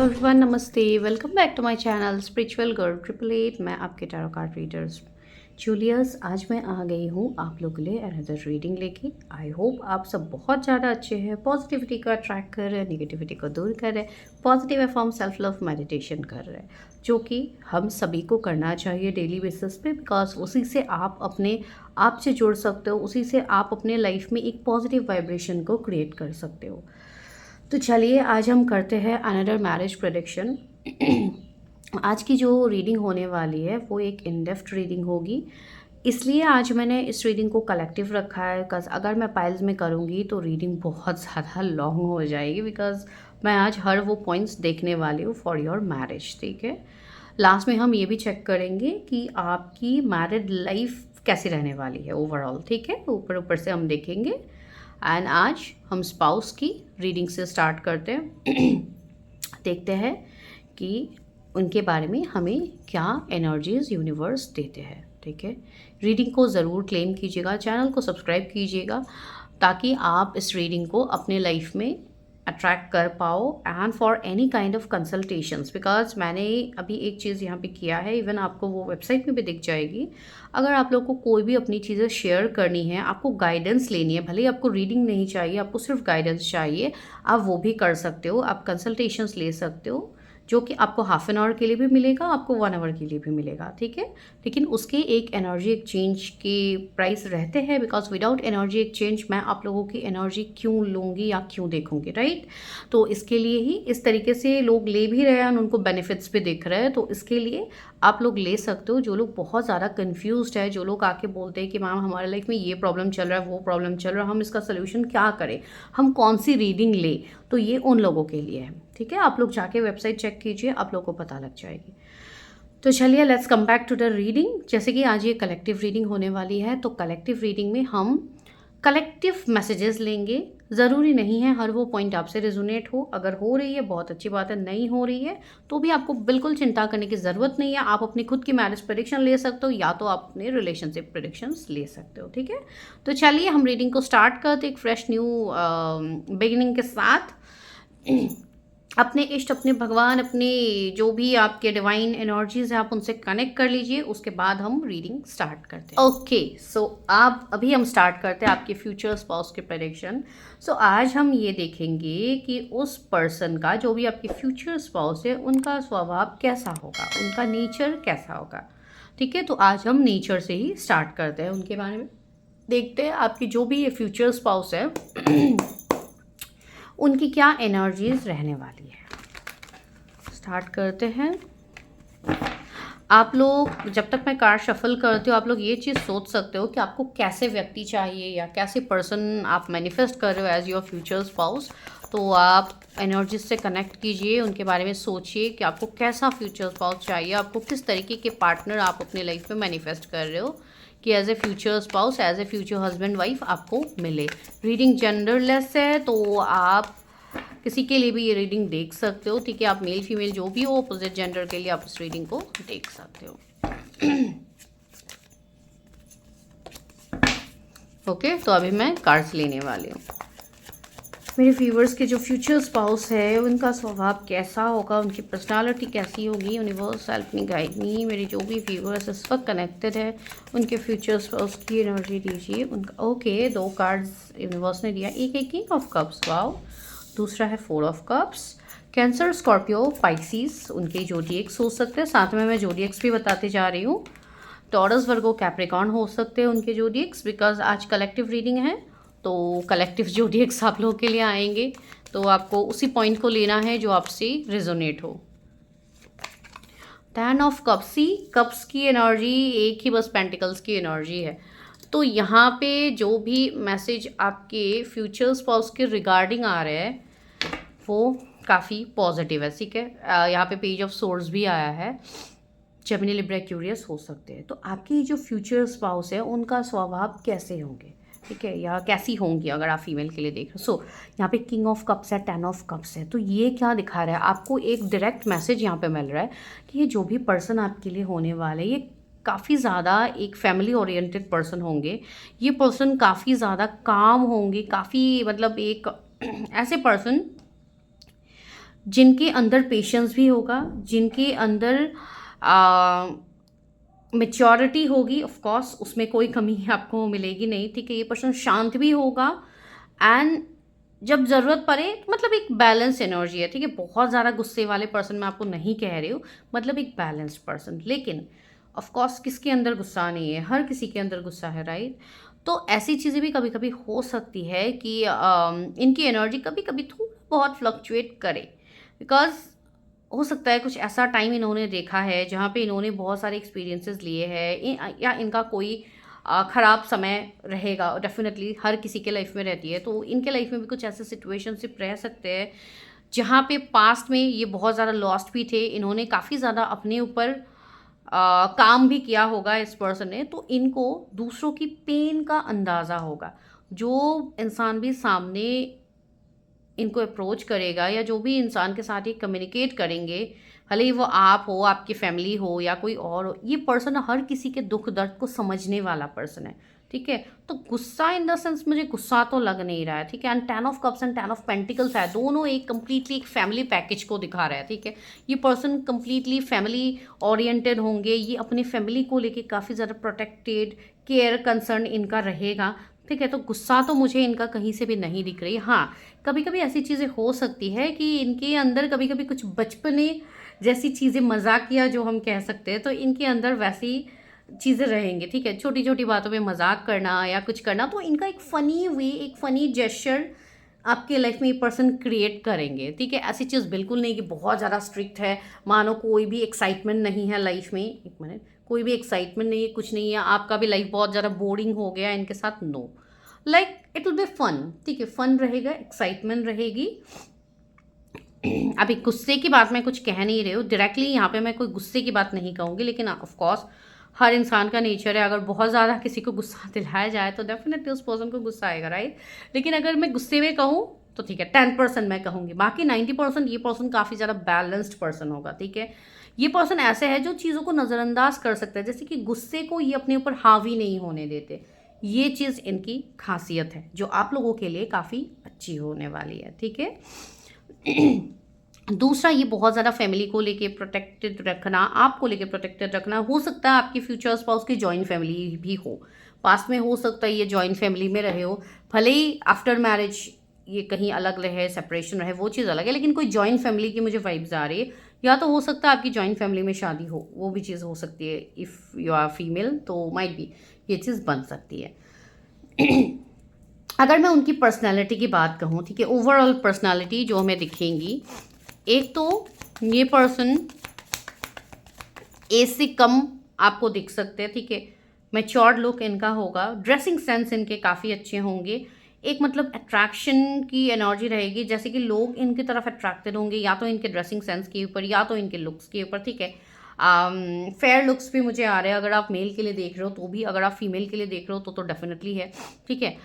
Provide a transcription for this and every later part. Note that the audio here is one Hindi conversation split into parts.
हेलो एवरीवन, नमस्ते। Welcome back to my channel spiritual girl 888। मैं आपके टैरो कार्ड रीडर्स जूलियस। आज मैं आ गई हूँ आप लोगों के लिए अनदर रीडिंग लेके। आई होप आप सब बहुत ज़्यादा अच्छे हैं, पॉजिटिविटी को अट्रैक्ट कर रहे हैं, नेगेटिविटी को दूर कर रहे हैं, पॉजिटिव एफॉर्म सेल्फ लव मेडिटेशन कर रहे हैं, जो कि हम सभी को करना चाहिए डेली बेसिस पे। बिकॉज उसी से आप अपने आप से जुड़ सकते हो, उसी से आप अपने लाइफ में एक पॉजिटिव वाइब्रेशन को क्रिएट कर सकते हो। तो चलिए आज हम करते हैं अनदर मैरिज प्रेडिक्शन। आज की जो रीडिंग होने वाली है वो एक इन डेप्थ रीडिंग होगी, इसलिए आज मैंने इस रीडिंग को कलेक्टिव रखा है। बिकॉज अगर मैं पाइल्स में करूँगी तो रीडिंग बहुत ज़्यादा लॉन्ग हो जाएगी, बिकॉज मैं आज हर वो पॉइंट्स देखने वाली हूँ फॉर योर मैरिज। ठीक है, लास्ट में हम ये भी चेक करेंगे कि आपकी मैरिड लाइफ कैसी रहने वाली है ओवरऑल। ठीक है, ऊपर ऊपर से हम देखेंगे। एंड आज हम स्पाउस की रीडिंग से स्टार्ट करते हैं। देखते हैं कि उनके बारे में हमें क्या एनर्जीज यूनिवर्स देते हैं। ठीक है, रीडिंग को ज़रूर क्लेम कीजिएगा, चैनल को सब्सक्राइब कीजिएगा, ताकि आप इस रीडिंग को अपने लाइफ में अट्रैक्ट कर पाओ and for any kind of consultations. Because मैंने अभी एक चीज़ यहाँ पे किया है, इवन आपको वो वेबसाइट में भी दिख जाएगी। अगर आप लोग को कोई भी अपनी चीज़ें शेयर करनी है, आपको गाइडेंस लेनी है, भले ही आपको रीडिंग नहीं चाहिए, आपको सिर्फ गाइडेंस चाहिए, आप वो भी कर सकते हो। आप कंसल्टेशंस ले सकते हो, जो कि आपको हाफ एन आवर के लिए भी मिलेगा, आपको 1 आवर के लिए भी मिलेगा। ठीक है, लेकिन उसके एक एनर्जी एक्सचेंज के प्राइस रहते हैं। बिकॉज विदाउट एनर्जी एक्सचेंज मैं आप लोगों की एनर्जी क्यों लूँगी या क्यों देखूँगी, राइट। तो इसके लिए ही इस तरीके से लोग ले भी रहे हैं और उनको बेनिफिट्स भी दिख रहे हैं। तो इसके लिए आप लोग ले सकते हो। जो लोग बहुत ज़्यादा कन्फ्यूज्ड है, जो लोग आके बोलते हैं कि मैम हमारे लाइफ में ये प्रॉब्लम चल रहा है, वो प्रॉब्लम चल रहा है, हम इसका सोल्यूशन क्या करें, हम कौन सी रीडिंग ले, तो ये उन लोगों के लिए है। ठीक है, आप लोग जाके वेबसाइट चेक कीजिए, आप लोगों को पता लग जाएगी। तो चलिए let's come back to the reading. जैसे कि आज ये कलेक्टिव रीडिंग होने वाली है, तो कलेक्टिव रीडिंग में हम कलेक्टिव मैसेजेस लेंगे। ज़रूरी नहीं है हर वो पॉइंट आपसे रेजोनेट हो। अगर हो रही है बहुत अच्छी बात है, नहीं हो रही है तो भी आपको बिल्कुल चिंता करने की ज़रूरत नहीं है। आप अपनी खुद की मैरिज प्रेडिक्शन ले सकते हो, या तो आप अपने रिलेशनशिप प्रेडिक्शंस ले सकते हो। ठीक है, तो चलिए हम रीडिंग को स्टार्ट करते एक फ्रेश न्यू बिगिनिंग के साथ। अपने इष्ट, अपने भगवान, अपने जो भी आपके डिवाइन एनर्जीज हैं, आप उनसे कनेक्ट कर लीजिए। उसके बाद हम रीडिंग स्टार्ट करते हैं। ओके, सो आप अभी हम स्टार्ट करते हैं आपके फ्यूचर स्पाउस के प्रेडिक्शन। सो आज हम ये देखेंगे कि उस पर्सन का, जो भी आपके फ्यूचर स्पाउस है, उनका स्वभाव कैसा होगा, उनका नेचर कैसा होगा। ठीक है, तो आज हम नेचर से ही स्टार्ट करते हैं, उनके बारे में देखते हैं। आपकी जो भी ये फ्यूचर स्पाउस है उनकी क्या एनर्जीज रहने वाली है। स्टार्ट करते हैं। आप लोग जब तक मैं कार्ड शफल करती हूँ, आप लोग ये चीज़ सोच सकते हो कि आपको कैसे व्यक्ति चाहिए या कैसे पर्सन आप मैनिफेस्ट कर रहे हो एज योर फ्यूचर स्पाउस। तो आप एनर्जीज से कनेक्ट कीजिए, उनके बारे में सोचिए कि आपको कैसा फ्यूचर स्पाउस चाहिए, आपको किस तरीके के पार्टनर आप अपने लाइफ में मैनिफेस्ट कर रहे हो कि as a future spouse, as a future husband wife आपको मिले। रीडिंग जेंडरलेस है, तो आप किसी के लिए भी ये रीडिंग देख सकते हो। ठीक है, आप मेल फीमेल जो भी हो, अपोजिट जेंडर के लिए आप इस रीडिंग को देख सकते हो। ओके, तो अभी मैं कार्ड्स लेने वाली हूँ। मेरे व्यूवर्स के जो फ्यूचर स्पाउस है उनका स्वभाव कैसा होगा, उनकी पर्सनालिटी कैसी होगी। Universe help me, guide me. मेरे जो भी व्यूवर्स इस वक्त कनेक्टेड है, उनके फ्यूचर स्पाउस की एनर्जी दीजिए उनका। ओके, 2 कार्ड्स यूनिवर्स ने दिया। एक है किंग ऑफ कप्स, वाओ। दूसरा है 4 of cups. Cancer, Scorpio, Pisces, उनके जोडिएक्स हो सकते हैं। साथ में मैं जोडिएक्स भी बताते जा रही हूँ। टॉरस, वर्गो, कैप्रिकॉर्न हो सकते हैं उनके जोडिएक्स। बिकॉज आज कलेक्टिव रीडिंग है, तो कलेक्टिव जोडिएक्स आप लोगों के लिए आएंगे। तो आपको उसी पॉइंट को लेना है जो आपसे रिजोनेट हो। 10 ऑफ कप्स, कप्स की एनर्जी एक ही बस पेंटिकल्स की एनर्जी है। तो यहाँ पे जो भी मैसेज आपके फ्यूचर स्पाउस के रिगार्डिंग आ रहे हैं वो काफ़ी पॉजिटिव है। ठीक है, यहाँ पे पेज ऑफ सोर्स भी आया है। जेमिनी, लिब्रा, एक्वेरियस हो सकते हैं। तो आपकी जो फ्यूचर स्पाउस है उनका स्वभाव कैसे होंगे, ठीक है, या कैसी होंगी अगर आप फीमेल के लिए देख रहे हो। सो यहाँ पे किंग ऑफ कप्स है, 10 ऑफ कप्स है। तो ये क्या दिखा रहा है आपको, एक डायरेक्ट मैसेज यहाँ पे मिल रहा है कि ये जो भी पर्सन आपके लिए होने वाले, ये काफ़ी ज़्यादा एक फैमिली ओरिएंटेड पर्सन होंगे। ये पर्सन काफ़ी ज़्यादा काम होंगे, काफ़ी मतलब एक ऐसे पर्सन जिनके अंदर पेशेंस भी होगा, जिनके अंदर मेच्योरिटी होगी, ऑफ कोर्स उसमें कोई कमी आपको मिलेगी नहीं, ठीक है। ये पर्सन शांत भी होगा एंड जब ज़रूरत पड़े, मतलब एक बैलेंस एनर्जी है, ठीक है। बहुत ज़्यादा गुस्से वाले पर्सन मैं आपको नहीं कह रही हूँ, मतलब एक बैलेंस्ड पर्सन। लेकिन ऑफ कोर्स किसके अंदर गुस्सा नहीं है, हर किसी के अंदर गुस्सा है, राइट। तो ऐसी चीज़ें भी कभी कभी हो सकती है कि इनकी एनर्जी कभी कभी थोड़ा बहुत फ्लक्चुएट करे, बिकॉज हो सकता है कुछ ऐसा टाइम इन्होंने देखा है जहाँ पे इन्होंने बहुत सारे एक्सपीरियंसेस लिए हैं, या इनका कोई ख़राब समय रहेगा, डेफिनेटली हर किसी के लाइफ में रहती है। तो इनके लाइफ में भी कुछ ऐसे सिचुएशनशिप रह सकते हैं जहाँ पे पास्ट में ये बहुत ज़्यादा लॉस्ट भी थे, इन्होंने काफ़ी ज़्यादा अपने ऊपर काम भी किया होगा इस पर्सन ने, तो इनको दूसरों की पेन का अंदाज़ा होगा। जो इंसान भी सामने इनको अप्रोच करेगा या जो भी इंसान के साथ ये कम्युनिकेट करेंगे, भले ही वो आप हो, आपकी फैमिली हो या कोई और हो, ये पर्सन हर किसी के दुख दर्द को समझने वाला पर्सन है, ठीक है। तो गुस्सा इन द सेंस मुझे गुस्सा तो लग नहीं रहा है, ठीक है। And 10 of cups and 10 of pentacles है, दोनों एक कम्प्लीटली एक फैमिली पैकेज को दिखा रहा है, ठीक है। ये पर्सन कम्प्लीटली फैमिली ओरिएंटेड होंगे, ये अपनी फैमिली को लेके काफ़ी ज़्यादा प्रोटेक्टेड, केयर, कंसर्न इनका रहेगा, ठीक है। तो गुस्सा तो मुझे इनका कहीं से भी नहीं दिख रही। हाँ, कभी कभी ऐसी चीज़ें हो सकती है कि इनके अंदर कभी कभी कुछ बचपने जैसी चीज़ें, मजाकिया जो हम कह सकते हैं, तो इनके अंदर वैसी चीज़ें रहेंगी, ठीक है। छोटी छोटी बातों पे मजाक करना या कुछ करना, तो इनका एक फ़नी वे, एक फ़नी जेस्चर आपके लाइफ में ये पर्सन क्रिएट करेंगे, ठीक है। ऐसी चीज़ बिल्कुल नहीं कि बहुत ज़्यादा स्ट्रिक्ट है, मानो कोई भी एक्साइटमेंट नहीं है लाइफ में, एक मिनट, कोई भी एक्साइटमेंट नहीं है, कुछ नहीं है, आपका भी लाइफ बहुत ज़्यादा बोरिंग हो गया इनके साथ, no. Like it will be fun, ठीक है, फन रहेगा, एक्साइटमेंट रहेगी। अभी गुस्से की बात मैं कुछ कह नहीं रही हूँ डायरेक्टली, यहाँ पे मैं कोई गुस्से की बात नहीं कहूँगी, लेकिन ऑफ कोर्स हर इंसान का नेचर है, अगर बहुत ज़्यादा किसी को गुस्सा दिलाया जाए तो डेफिनेटली उस पर्सन को गुस्सा आएगा, राइट। लेकिन अगर मैं गुस्से में कहूँ तो ठीक है, 10% मैं कहूँगी, बाकी 90% ये पर्सन काफ़ी ज़्यादा बैलेंस्ड पर्सन होगा, ठीक है। ये पर्सन ऐसे है जो चीज़ों को नज़रअंदाज कर सकता है, जैसे कि गुस्से को ये अपने ऊपर हावी नहीं होने देते। ये चीज़ इनकी खासियत है जो आप लोगों के लिए काफ़ी अच्छी होने वाली है, ठीक है। दूसरा, ये बहुत ज़्यादा फैमिली को लेके प्रोटेक्टेड रखना, आपको लेके प्रोटेक्टेड रखना। हो सकता है आपकी फ्यूचर स्पाउस की जॉइंट फैमिली भी हो, पास्ट में हो सकता है ये जॉइंट फैमिली में रहे हो, भले ही आफ्टर मैरिज ये कहीं अलग रहे, सेपरेशन रहे, वो चीज़ अलग है, लेकिन कोई जॉइंट फैमिली की मुझे वाइब्स आ रही है। या तो हो सकता है आपकी जॉइंट फैमिली में शादी हो, वो भी चीज़ हो सकती है। इफ़ यू आर फीमेल तो माइट बी ये चीज़ बन सकती है। अगर मैं उनकी पर्सनैलिटी की बात कहूँ, ठीक है, ओवरऑल पर्सनैलिटी जो हमें दिखेंगी, एक तो ये पर्सन एज से कम आपको दिख सकते हैं, ठीक है। मैच्योर्ड लुक इनका होगा, ड्रेसिंग सेंस इनके काफ़ी अच्छे होंगे, एक मतलब अट्रैक्शन की एनर्जी रहेगी, जैसे कि लोग इनकी तरफ अट्रैक्टेड होंगे या तो इनके ड्रेसिंग सेंस के ऊपर या तो इनके लुक्स के ऊपर, ठीक है। फेयर लुक्स भी मुझे आ रहे हैं, अगर आप मेल के लिए देख रहे हो तो भी, अगर आप फीमेल के लिए देख रहे हो तो डेफिनेटली है, ठीक है।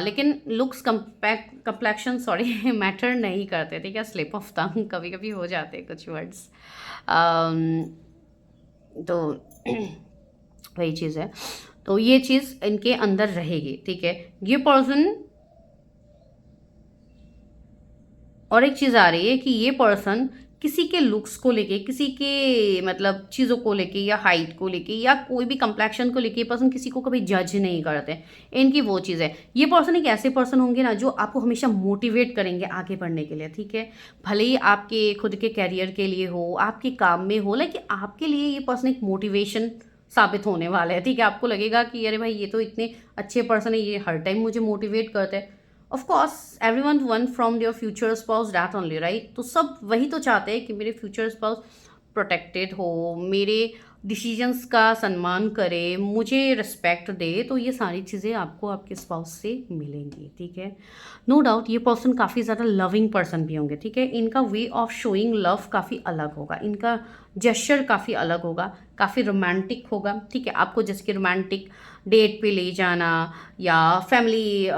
लेकिन लुक्स कंप्लेक्शन सॉरी मैटर नहीं करते, ठीक है। स्लिप ऑफ टंग कभी कभी हो जाते हैं कुछ वर्ड्स, तो वही चीज़ है। तो ये चीज़ इनके अंदर रहेगी, ठीक है। ये पर्सन, और एक चीज़ आ रही है कि ये पर्सन किसी के लुक्स को लेके, किसी के मतलब चीज़ों को लेके या हाइट को लेके या कोई भी कंप्लेक्शन को लेके, ये पर्सन किसी को कभी जज नहीं करते। इनकी वो चीज़ है, ये पर्सन एक ऐसे पर्सन होंगे ना जो आपको हमेशा मोटिवेट करेंगे आगे बढ़ने के लिए, ठीक है। भले ही आपके खुद के कैरियर के लिए हो, आपके काम में हो, लेकिन आपके लिए ये पर्सन एक मोटिवेशन साबित होने वाला है, ठीक है। आपको लगेगा कि अरे भाई ये तो इतने अच्छे पर्सन है, ये हर टाइम मुझे मोटिवेट करते हैं। Of course everyone one from your future spouse that only, right. तो सब वही तो चाहते हैं कि मेरे फ्यूचर स्पाउस प्रोटेक्टेड हो, मेरे डिसीजंस का सम्मान करे, मुझे रिस्पेक्ट दे, तो ये सारी चीज़ें आपको आपके स्पाउस से मिलेंगी, ठीक है। नो डाउट ये पर्सन काफ़ी ज़्यादा लविंग पर्सन भी होंगे, ठीक है। इनका वे ऑफ शोइंग लव काफ़ी अलग होगा, इनका जेस्चर काफ़ी अलग होगा, काफ़ी रोमांटिक होगा, ठीक है। आपको जैसे कि रोमांटिक डेट पे ले जाना या फैमिली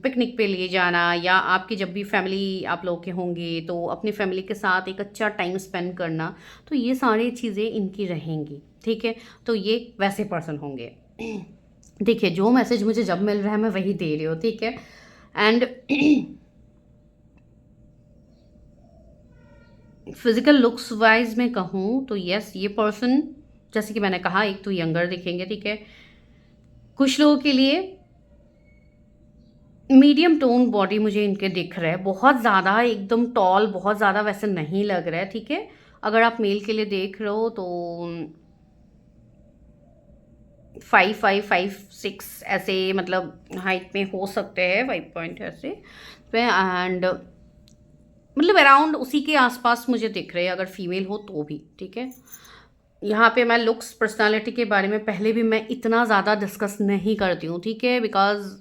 पिकनिक पे ले जाना, या आपकी जब भी फैमिली आप लोग के होंगे तो अपनी फैमिली के साथ एक अच्छा टाइम स्पेंड करना, तो ये सारी चीज़ें इनकी रहेंगी, ठीक है। तो ये वैसे पर्सन होंगे। देखिए जो मैसेज मुझे जब मिल रहा है मैं वही दे रही हूँ, ठीक है। एंड फिजिकल लुक्स वाइज में कहूँ तो यस, ये पर्सन जैसे कि मैंने कहा, एक तो यंगर दिखेंगे, ठीक है। कुछ लोगों के लिए मीडियम टोन बॉडी मुझे इनके दिख रहा है, बहुत ज़्यादा एकदम टॉल बहुत ज़्यादा वैसे नहीं लग रहा है, ठीक है। अगर आप मेल के लिए देख रहे हो तो 5'5", 5'6" ऐसे मतलब हाइट में हो सकते हैं, 5 पॉइंट ऐसे पे, एंड मतलब अराउंड उसी के आसपास मुझे दिख रहे हैं, अगर फीमेल हो तो भी, ठीक है। यहाँ पे मैं लुक्स पर्सनालिटी के बारे में पहले भी मैं इतना ज़्यादा डिस्कस नहीं करती हूँ, ठीक है, बिकॉज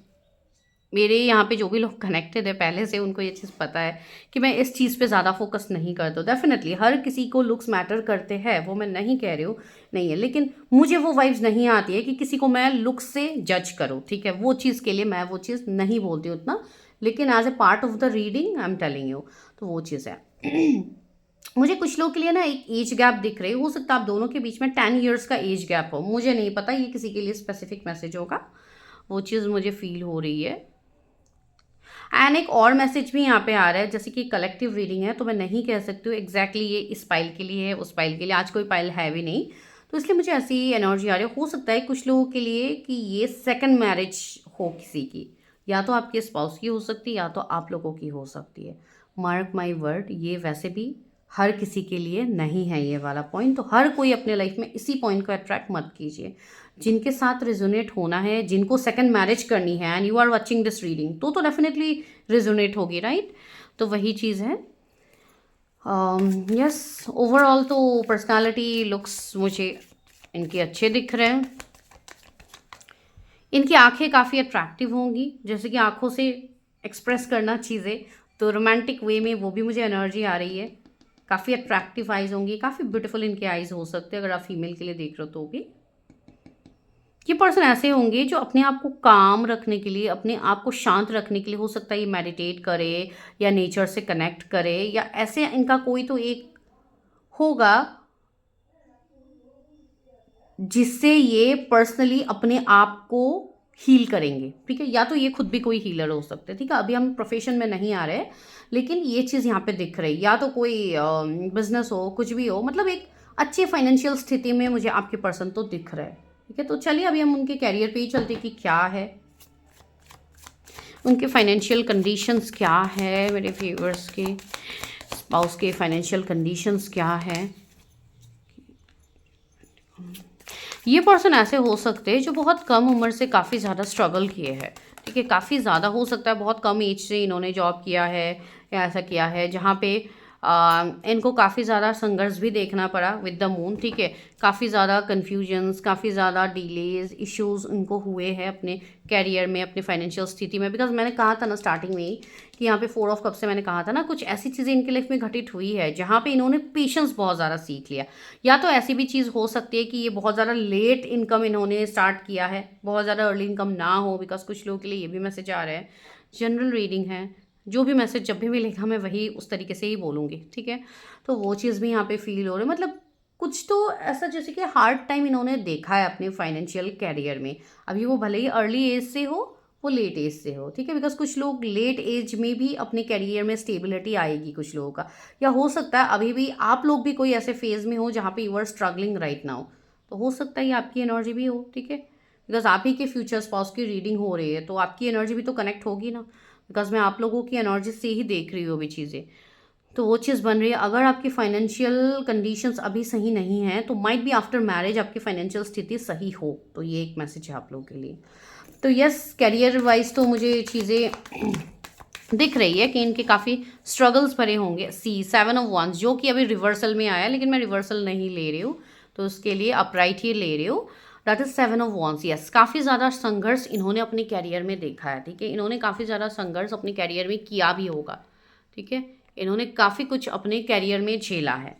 मेरे यहाँ पे जो भी लोग कनेक्टेड है पहले से, उनको ये चीज़ पता है कि मैं इस चीज़ पे ज़्यादा फोकस नहीं करता हूँ। डेफिनेटली हर किसी को लुक्स मैटर करते हैं, वो मैं नहीं कह रही हूँ नहीं है, लेकिन मुझे वो वाइब्स नहीं आती है कि किसी को मैं लुक्स से जज करूँ, ठीक है। वो चीज़ के लिए मैं वो चीज़ नहीं बोलती हूँ उतना, लेकिन as a part of the reading I am telling you, तो वो चीज़ है। मुझे कुछ लोग के लिए ना एक एज गैप दिख रही है, हो सकता है आप दोनों के बीच में 10 years का एज गैप हो, मुझे नहीं पता, ये किसी के लिए स्पेसिफिक मैसेज होगा, वो चीज़ मुझे फील हो रही है। एंड एक और मैसेज भी यहाँ पे आ रहा है, जैसे कि कलेक्टिव रीडिंग है तो मैं नहीं कह सकती हूँ एग्जैक्टली ये इस पाइल के लिए है, उस पाइल के लिए, आज कोई पाइल है भी नहीं, तो इसलिए मुझे ऐसी एनर्जी आ रही है। हो सकता है कुछ लोगों के लिए कि ये सेकंड मैरिज हो किसी की, या तो आपके स्पाउस की हो सकती है या तो आप लोगों की हो सकती है। मार्क माई वर्ड, ये वैसे भी हर किसी के लिए नहीं है ये वाला पॉइंट, तो हर कोई अपने लाइफ में इसी पॉइंट को अट्रैक्ट मत कीजिए। जिनके साथ रिजोनेट होना है, जिनको सेकंड मैरिज करनी है and you are watching this reading, तो डेफिनेटली रिजोनेट होगी, राइट। तो वही चीज़ है। यस, ओवरऑल तो पर्सनालिटी लुक्स मुझे इनके अच्छे दिख रहे हैं। इनकी आंखें काफ़ी अट्रैक्टिव होंगी, जैसे कि आंखों से एक्सप्रेस करना चीज़ें, तो रोमांटिक वे में वो भी मुझे एनर्जी आ रही है। काफ़ी अट्रैक्टिव आइज़ होंगी, काफ़ी ब्यूटीफुल इनके आइज़ हो सकते हैं, अगर आप फीमेल के लिए देख रहे हो तो भी। ये पर्सन ऐसे होंगे जो अपने आप को काम रखने के लिए, अपने आप को शांत रखने के लिए, हो सकता है ये मेडिटेट करे या नेचर से कनेक्ट करे, या ऐसे इनका कोई तो एक होगा जिससे ये पर्सनली अपने आप को हील करेंगे, ठीक है। या तो ये खुद भी कोई हीलर हो सकते हैं, ठीक है, अभी हम प्रोफेशन में नहीं आ रहे, लेकिन ये चीज़ यहाँ पे दिख रही, या तो कोई बिजनेस हो, कुछ भी हो, मतलब एक अच्छी फाइनेंशियल स्थिति में मुझे आपके पर्सन तो दिख रहा है, ठीक है। तो चलिए अभी हम उनके कैरियर पे ही चलते कि क्या है, उनके फाइनेंशियल कंडीशंस क्या है, मेरे व्यूअर्स के स्पाउस के फाइनेंशियल कंडीशंस क्या है। ये पर्सन ऐसे हो सकते हैं जो बहुत कम उम्र से काफ़ी ज़्यादा स्ट्रगल किए हैं, ठीक है, काफ़ी ज़्यादा हो सकता है बहुत कम एज से इन्होंने जॉब किया है या ऐसा किया है जहाँ पे इनको काफ़ी ज़्यादा संघर्ष भी देखना पड़ा विद द मून, ठीक है। काफ़ी ज़्यादा कन्फ्यूजन्स, काफ़ी ज़्यादा डिलेज, इश्यूज इनको हुए हैं अपने कैरियर में, अपनी फाइनेंशियल स्थिति में, बिकॉज मैंने कहा था ना स्टार्टिंग में ही कि यहाँ पे 4 ऑफ कप से मैंने कहा था ना, कुछ ऐसी चीज़ें इनके लाइफ में घटित हुई है जहाँ पे इन्होंने पेशेंस बहुत ज़्यादा सीख लिया। या तो ऐसी भी चीज़ हो सकती है कि ये बहुत ज़्यादा लेट इनकम इन्होंने स्टार्ट किया है, बहुत ज़्यादा अर्ली इनकम ना हो, बिकॉज कुछ लोगों के लिए ये भी मैसेज आ रहा है। जनरल रीडिंग है, जो भी मैसेज जब भी मिलेगा मैं वही उस तरीके से ही बोलूँगी, ठीक है। तो वो चीज़ भी यहाँ पे फील हो रही है, मतलब कुछ तो ऐसा जैसे कि हार्ड टाइम इन्होंने देखा है अपने फाइनेंशियल कैरियर में, अभी वो भले ही अर्ली एज से हो, वो लेट एज से हो, ठीक है, बिकॉज कुछ लोग लेट एज में भी अपने कैरियर में स्टेबिलिटी आएगी कुछ लोगों का, या हो सकता है अभी भी आप लोग भी कोई ऐसे फेज में हो जहाँ पे you are struggling right now, तो हो सकता है ये आपकी एनर्जी भी हो, ठीक है, बिकॉज आप ही के फ्यूचर स्पाउस की रीडिंग हो रही है तो आपकी एनर्जी भी तो कनेक्ट होगी ना, बिकॉज मैं आप लोगों की एनर्जी से ही देख रही हूँ अभी चीज़ें, तो वो चीज़ बन रही है। अगर आपकी फाइनेंशियल कंडीशंस अभी सही नहीं है तो माइट बी आफ्टर मैरिज आपकी फाइनेंशियल स्थिति सही हो, तो ये एक मैसेज है आप लोगों के लिए। तो यस, कैरियर वाइज तो मुझे चीज़ें दिख रही है कि इनके काफ़ी स्ट्रगल्स भरे होंगे। 7 ऑफ wands जो कि अभी रिवर्सल में आया, लेकिन मैं रिवर्सल नहीं ले रही हूँ, तो उसके लिए अपराइट ही ले रही हूँ। That is 7 of wands। Yes, काफ़ी ज़्यादा संघर्ष इन्होंने अपने कैरियर में देखा है, ठीक है, इन्होंने काफ़ी ज़्यादा संघर्ष अपने कैरियर में किया भी होगा, ठीक है, इन्होंने काफ़ी कुछ अपने कैरियर में झेला है,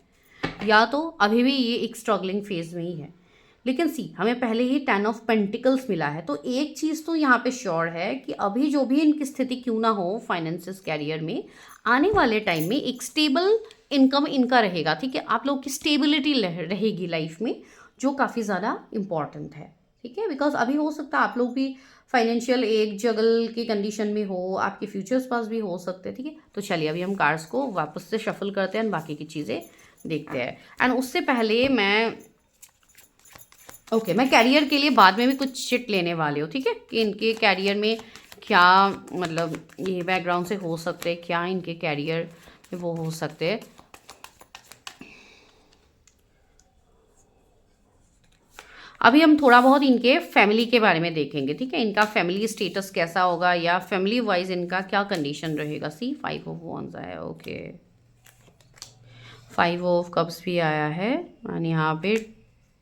या तो अभी भी ये एक स्ट्रगलिंग फेज में ही है। लेकिन सी, हमें पहले ही 10 ऑफ पेंटिकल्स मिला है, तो एक चीज़ तो यहाँ पे श्योर है कि अभी जो भी इनकी स्थिति क्यों ना हो फाइनेंसिस कैरियर में, आने वाले टाइम में एक स्टेबल इनकम इनका रहेगा, ठीक है, आप लोग की स्टेबिलिटी रहेगी लाइफ में, जो काफ़ी ज़्यादा इम्पॉर्टेंट है, ठीक है, बिकॉज अभी हो सकता है आप लोग भी फाइनेंशियल एक जगल की कंडीशन में हो, आपके फ्यूचर्स पास भी हो सकते हैं। ठीक है, तो चलिए अभी हम कार्ड्स को वापस से शफल करते हैं और बाकी की चीज़ें देखते हैं। एंड उससे पहले मैं कैरियर के लिए बाद में भी कुछ शिट लेने वाले हो, ठीक है, कि इनके कैरियर में क्या मतलब ये बैकग्राउंड से हो सकते हैं, क्या इनके कैरियर में वो हो सकते हैं। अभी हम थोड़ा बहुत इनके फैमिली के बारे में देखेंगे, ठीक है, इनका फैमिली स्टेटस कैसा होगा या फैमिली वाइज इनका क्या कंडीशन रहेगा। सी 5 ऑफ वॉन्ड्स आया, ओके, 5 ऑफ कप्स भी आया है एंड यहाँ पे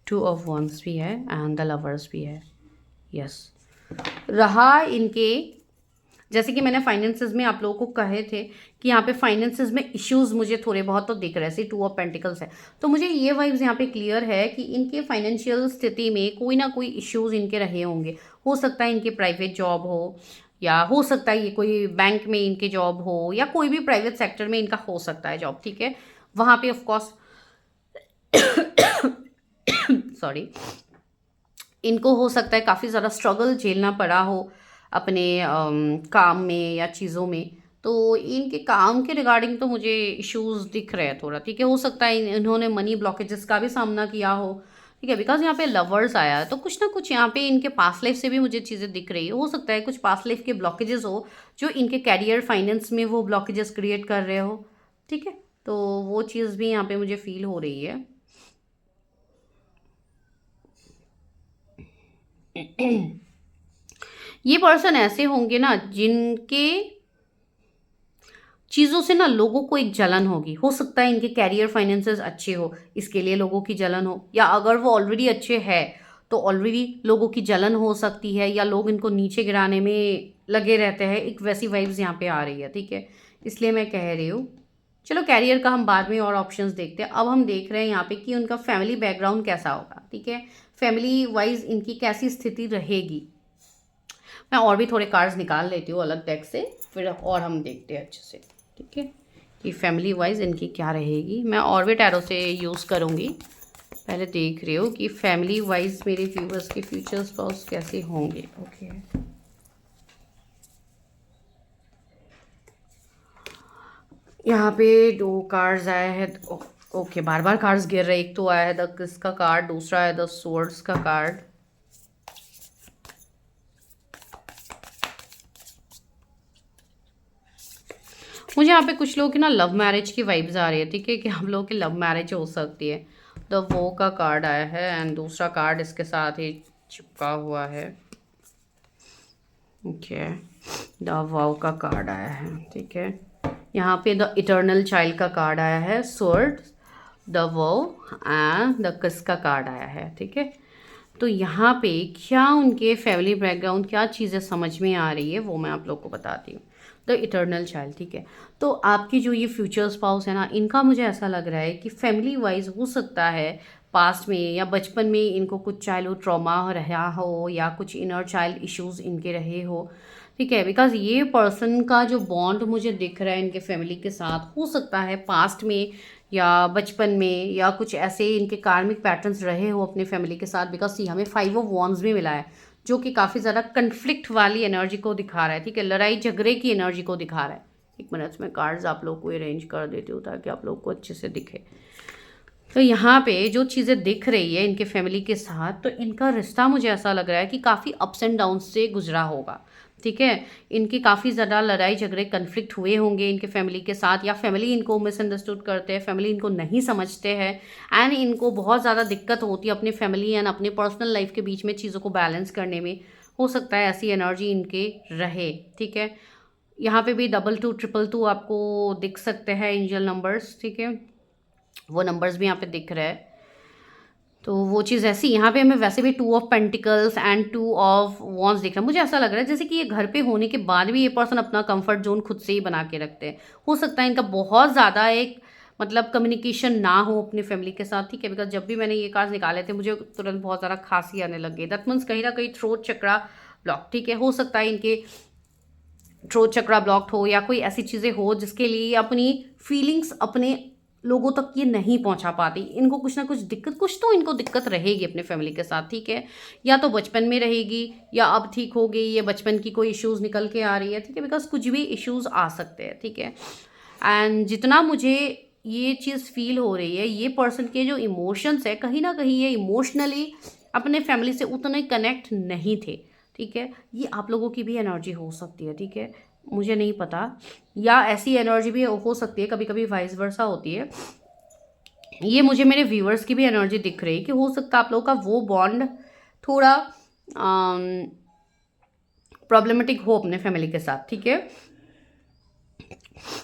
2 ऑफ वॉन्ड्स भी है एंड द लवर्स भी है। यस, रहा इनके, जैसे कि मैंने फाइनेंसेस में आप लोगों को कहे थे कि यहाँ पे फाइनेंसेस में इश्यूज मुझे थोड़े बहुत तो दिख रहे हैं, 2 ऑफ पेंटिकल्स है, तो मुझे ये वाइब्स यहाँ पे क्लियर है कि इनके फाइनेंशियल स्थिति में कोई ना कोई इश्यूज इनके रहे होंगे। हो सकता है इनके प्राइवेट जॉब हो, या हो सकता है ये कोई बैंक में इनके जॉब हो, या कोई भी प्राइवेट सेक्टर में इनका हो सकता है जॉब, ठीक है, वहाँ पे ऑफकोर्स सॉरी, इनको हो सकता है काफ़ी ज़्यादा स्ट्रगल झेलना पड़ा हो अपने काम में या चीज़ों में। तो इनके काम के रिगार्डिंग तो मुझे इश्यूज दिख रहे हैं थोड़ा, ठीक है, हो सकता है इन्होंने मनी ब्लॉकेजेस का भी सामना किया हो, ठीक है, बिकॉज यहाँ पे लवर्स आया है, तो कुछ ना कुछ यहाँ पे इनके पास्ट लाइफ से भी मुझे चीज़ें दिख रही है। हो सकता है कुछ पास्ट लाइफ के ब्लॉकेजेस हो जो इनके कैरियर फाइनेंस में वो ब्लॉकेजेस क्रिएट कर रहे हो, ठीक है, तो वो चीज़ भी यहाँ पे मुझे फील हो रही है। ये पर्सन ऐसे होंगे ना जिनके चीज़ों से ना लोगों को एक जलन होगी। हो सकता है इनके कैरियर फाइनेंसेस अच्छे हो, इसके लिए लोगों की जलन हो, या अगर वो ऑलरेडी अच्छे है तो ऑलरेडी लोगों की जलन हो सकती है, या लोग इनको नीचे गिराने में लगे रहते हैं। एक वैसी वाइब्स यहाँ पे आ रही है, ठीक है, इसलिए मैं कह रही हूँ। चलो कैरियर का हम बाद में और ऑप्शंस देखते हैं। अब हम देख रहे हैं यहाँ पे कि उनका फैमिली बैकग्राउंड कैसा होगा, ठीक है, फैमिली वाइज इनकी कैसी स्थिति रहेगी। मैं और भी थोड़े कार्ड्स निकाल लेती हूँ अलग डेक से, फिर और हम देखते हैं अच्छे से, ठीक है, कि फैमिली वाइज इनकी क्या रहेगी। मैं और भी टैरो से यूज़ करूँगी, पहले देख रही हूँ कि फैमिली वाइज मेरे व्यूवर्स के फ्यूचर स्पाउस कैसे होंगे। ओके, यहाँ पे 2 कार्ड्स आए हैं। ओके, बार बार कार्ड्स गिर रहे, एक तो आया है द किस का कार्ड, दूसरा है द स्वॉर्ड्स का कार्ड। मुझे यहाँ पे कुछ लोगों की ना लव मैरिज की वाइब्स आ रही है, ठीक है, कि हम लोगों की लव मैरिज हो सकती है। द वो का कार्ड आया है एंड दूसरा कार्ड इसके साथ ही चिपका हुआ है। ओके, द वाव का कार्ड आया है, ठीक है, यहाँ पे द इटर्नल चाइल्ड का कार्ड आया है, sword, the wow and the किस का कार्ड आया है, ठीक है। तो यहाँ पे क्या उनके फैमिली बैकग्राउंड क्या चीज़ें समझ में आ रही है वो मैं आप लोग को बताती हूँ। द इटर्नल चाइल्ड, ठीक है, तो आपकी जो ये फ्यूचर स्पाउस है ना, इनका मुझे ऐसा लग रहा है कि फैमिली वाइज हो सकता है पास्ट में या बचपन में इनको कुछ चाइल्डहुड ट्रॉमा रहा हो, या कुछ इनर चाइल्ड इश्यूज इनके रहे हो, ठीक है, बिकॉज ये पर्सन का जो बॉन्ड मुझे दिख रहा है इनके फैमिली के साथ, हो सकता है पास्ट में या बचपन में, या कुछ ऐसे इनके कार्मिक पैटर्न्स रहे हो अपने फैमिली के साथ। बिकॉज सी हमें 5 ऑफ वॉन्ड्स भी मिला है जो कि काफ़ी ज़्यादा कन्फ्लिक्ट वाली एनर्जी को दिखा रहा है, ठीक है, लड़ाई झगड़े की एनर्जी को दिखा रहा है। एक मिनट में कार्ड्स आप लोग को अरेंज कर देती हूँ ताकि आप लोग को अच्छे से दिखे। तो यहाँ पे जो चीज़ें दिख रही है इनके फैमिली के साथ, तो इनका रिश्ता मुझे ऐसा लग रहा है कि काफ़ी अप्स एंड डाउन से गुजरा होगा, ठीक है, इनकी काफ़ी ज़्यादा लड़ाई झगड़े कन्फ्लिक्ट हुए होंगे इनके फैमिली के साथ, या फैमिली इनको मिसअंडरस्टूड करते हैं, फैमिली इनको नहीं समझते हैं, एंड इनको बहुत ज़्यादा दिक्कत होती है अपनी फैमिली एंड अपने पर्सनल लाइफ के बीच में चीज़ों को बैलेंस करने में। हो सकता है ऐसी एनर्जी इनके रहे, ठीक है। यहाँ पे भी 22 222 आपको दिख सकते हैं एंजल नंबर्स, ठीक है, वो नंबर्स भी यहाँ पे दिख रहा है। तो वो चीज़ ऐसी, यहाँ पे हमें वैसे भी 2 of pentacles and 2 of wands दिख रहा है। मुझे ऐसा लग रहा है जैसे कि ये घर पे होने के बाद भी ये पर्सन अपना कंफर्ट जोन खुद से ही बना के रखते हैं। हो सकता है इनका बहुत ज़्यादा एक मतलब कम्युनिकेशन ना हो अपनी फैमिली के साथ, ठीक है, बिकॉज जब भी मैंने ये कार्ड निकाले थे मुझे तुरंत बहुत ज़्यादा खांसी आने लग गई। दैट मीन्स कहीं ना कहीं थ्रोट चक्रा ब्लॉक, ठीक है, हो सकता है इनके थ्रोट चक्रा ब्लॉक्ड हो, या कोई ऐसी चीज़ें हो जिसके लिए अपनी फीलिंग्स अपने लोगों तक ये नहीं पहुंचा पाती, इनको कुछ ना कुछ दिक्कत, कुछ तो इनको दिक्कत रहेगी अपने फैमिली के साथ, ठीक है। या तो बचपन में रहेगी या अब ठीक हो गई, ये बचपन की कोई इश्यूज़ निकल के आ रही है, ठीक है, बिकॉज कुछ भी इश्यूज़ आ सकते हैं, ठीक है। एंड जितना मुझे ये चीज़ फील हो रही है, ये पर्सन के जो इमोशंस है, कहीं ना कहीं ये इमोशनली अपने फैमिली से उतने कनेक्ट नहीं थे, ठीक है। ये आप लोगों की भी एनर्जी हो सकती है, ठीक है, मुझे नहीं पता, या ऐसी एनर्जी भी हो सकती है, कभी कभी वाइस वर्सा होती है। ये मुझे मेरे व्यूअर्स की भी एनर्जी दिख रही है कि हो सकता है आप लोगों का वो बॉन्ड थोड़ा प्रॉब्लमेटिक हो अपने फैमिली के साथ, ठीक है।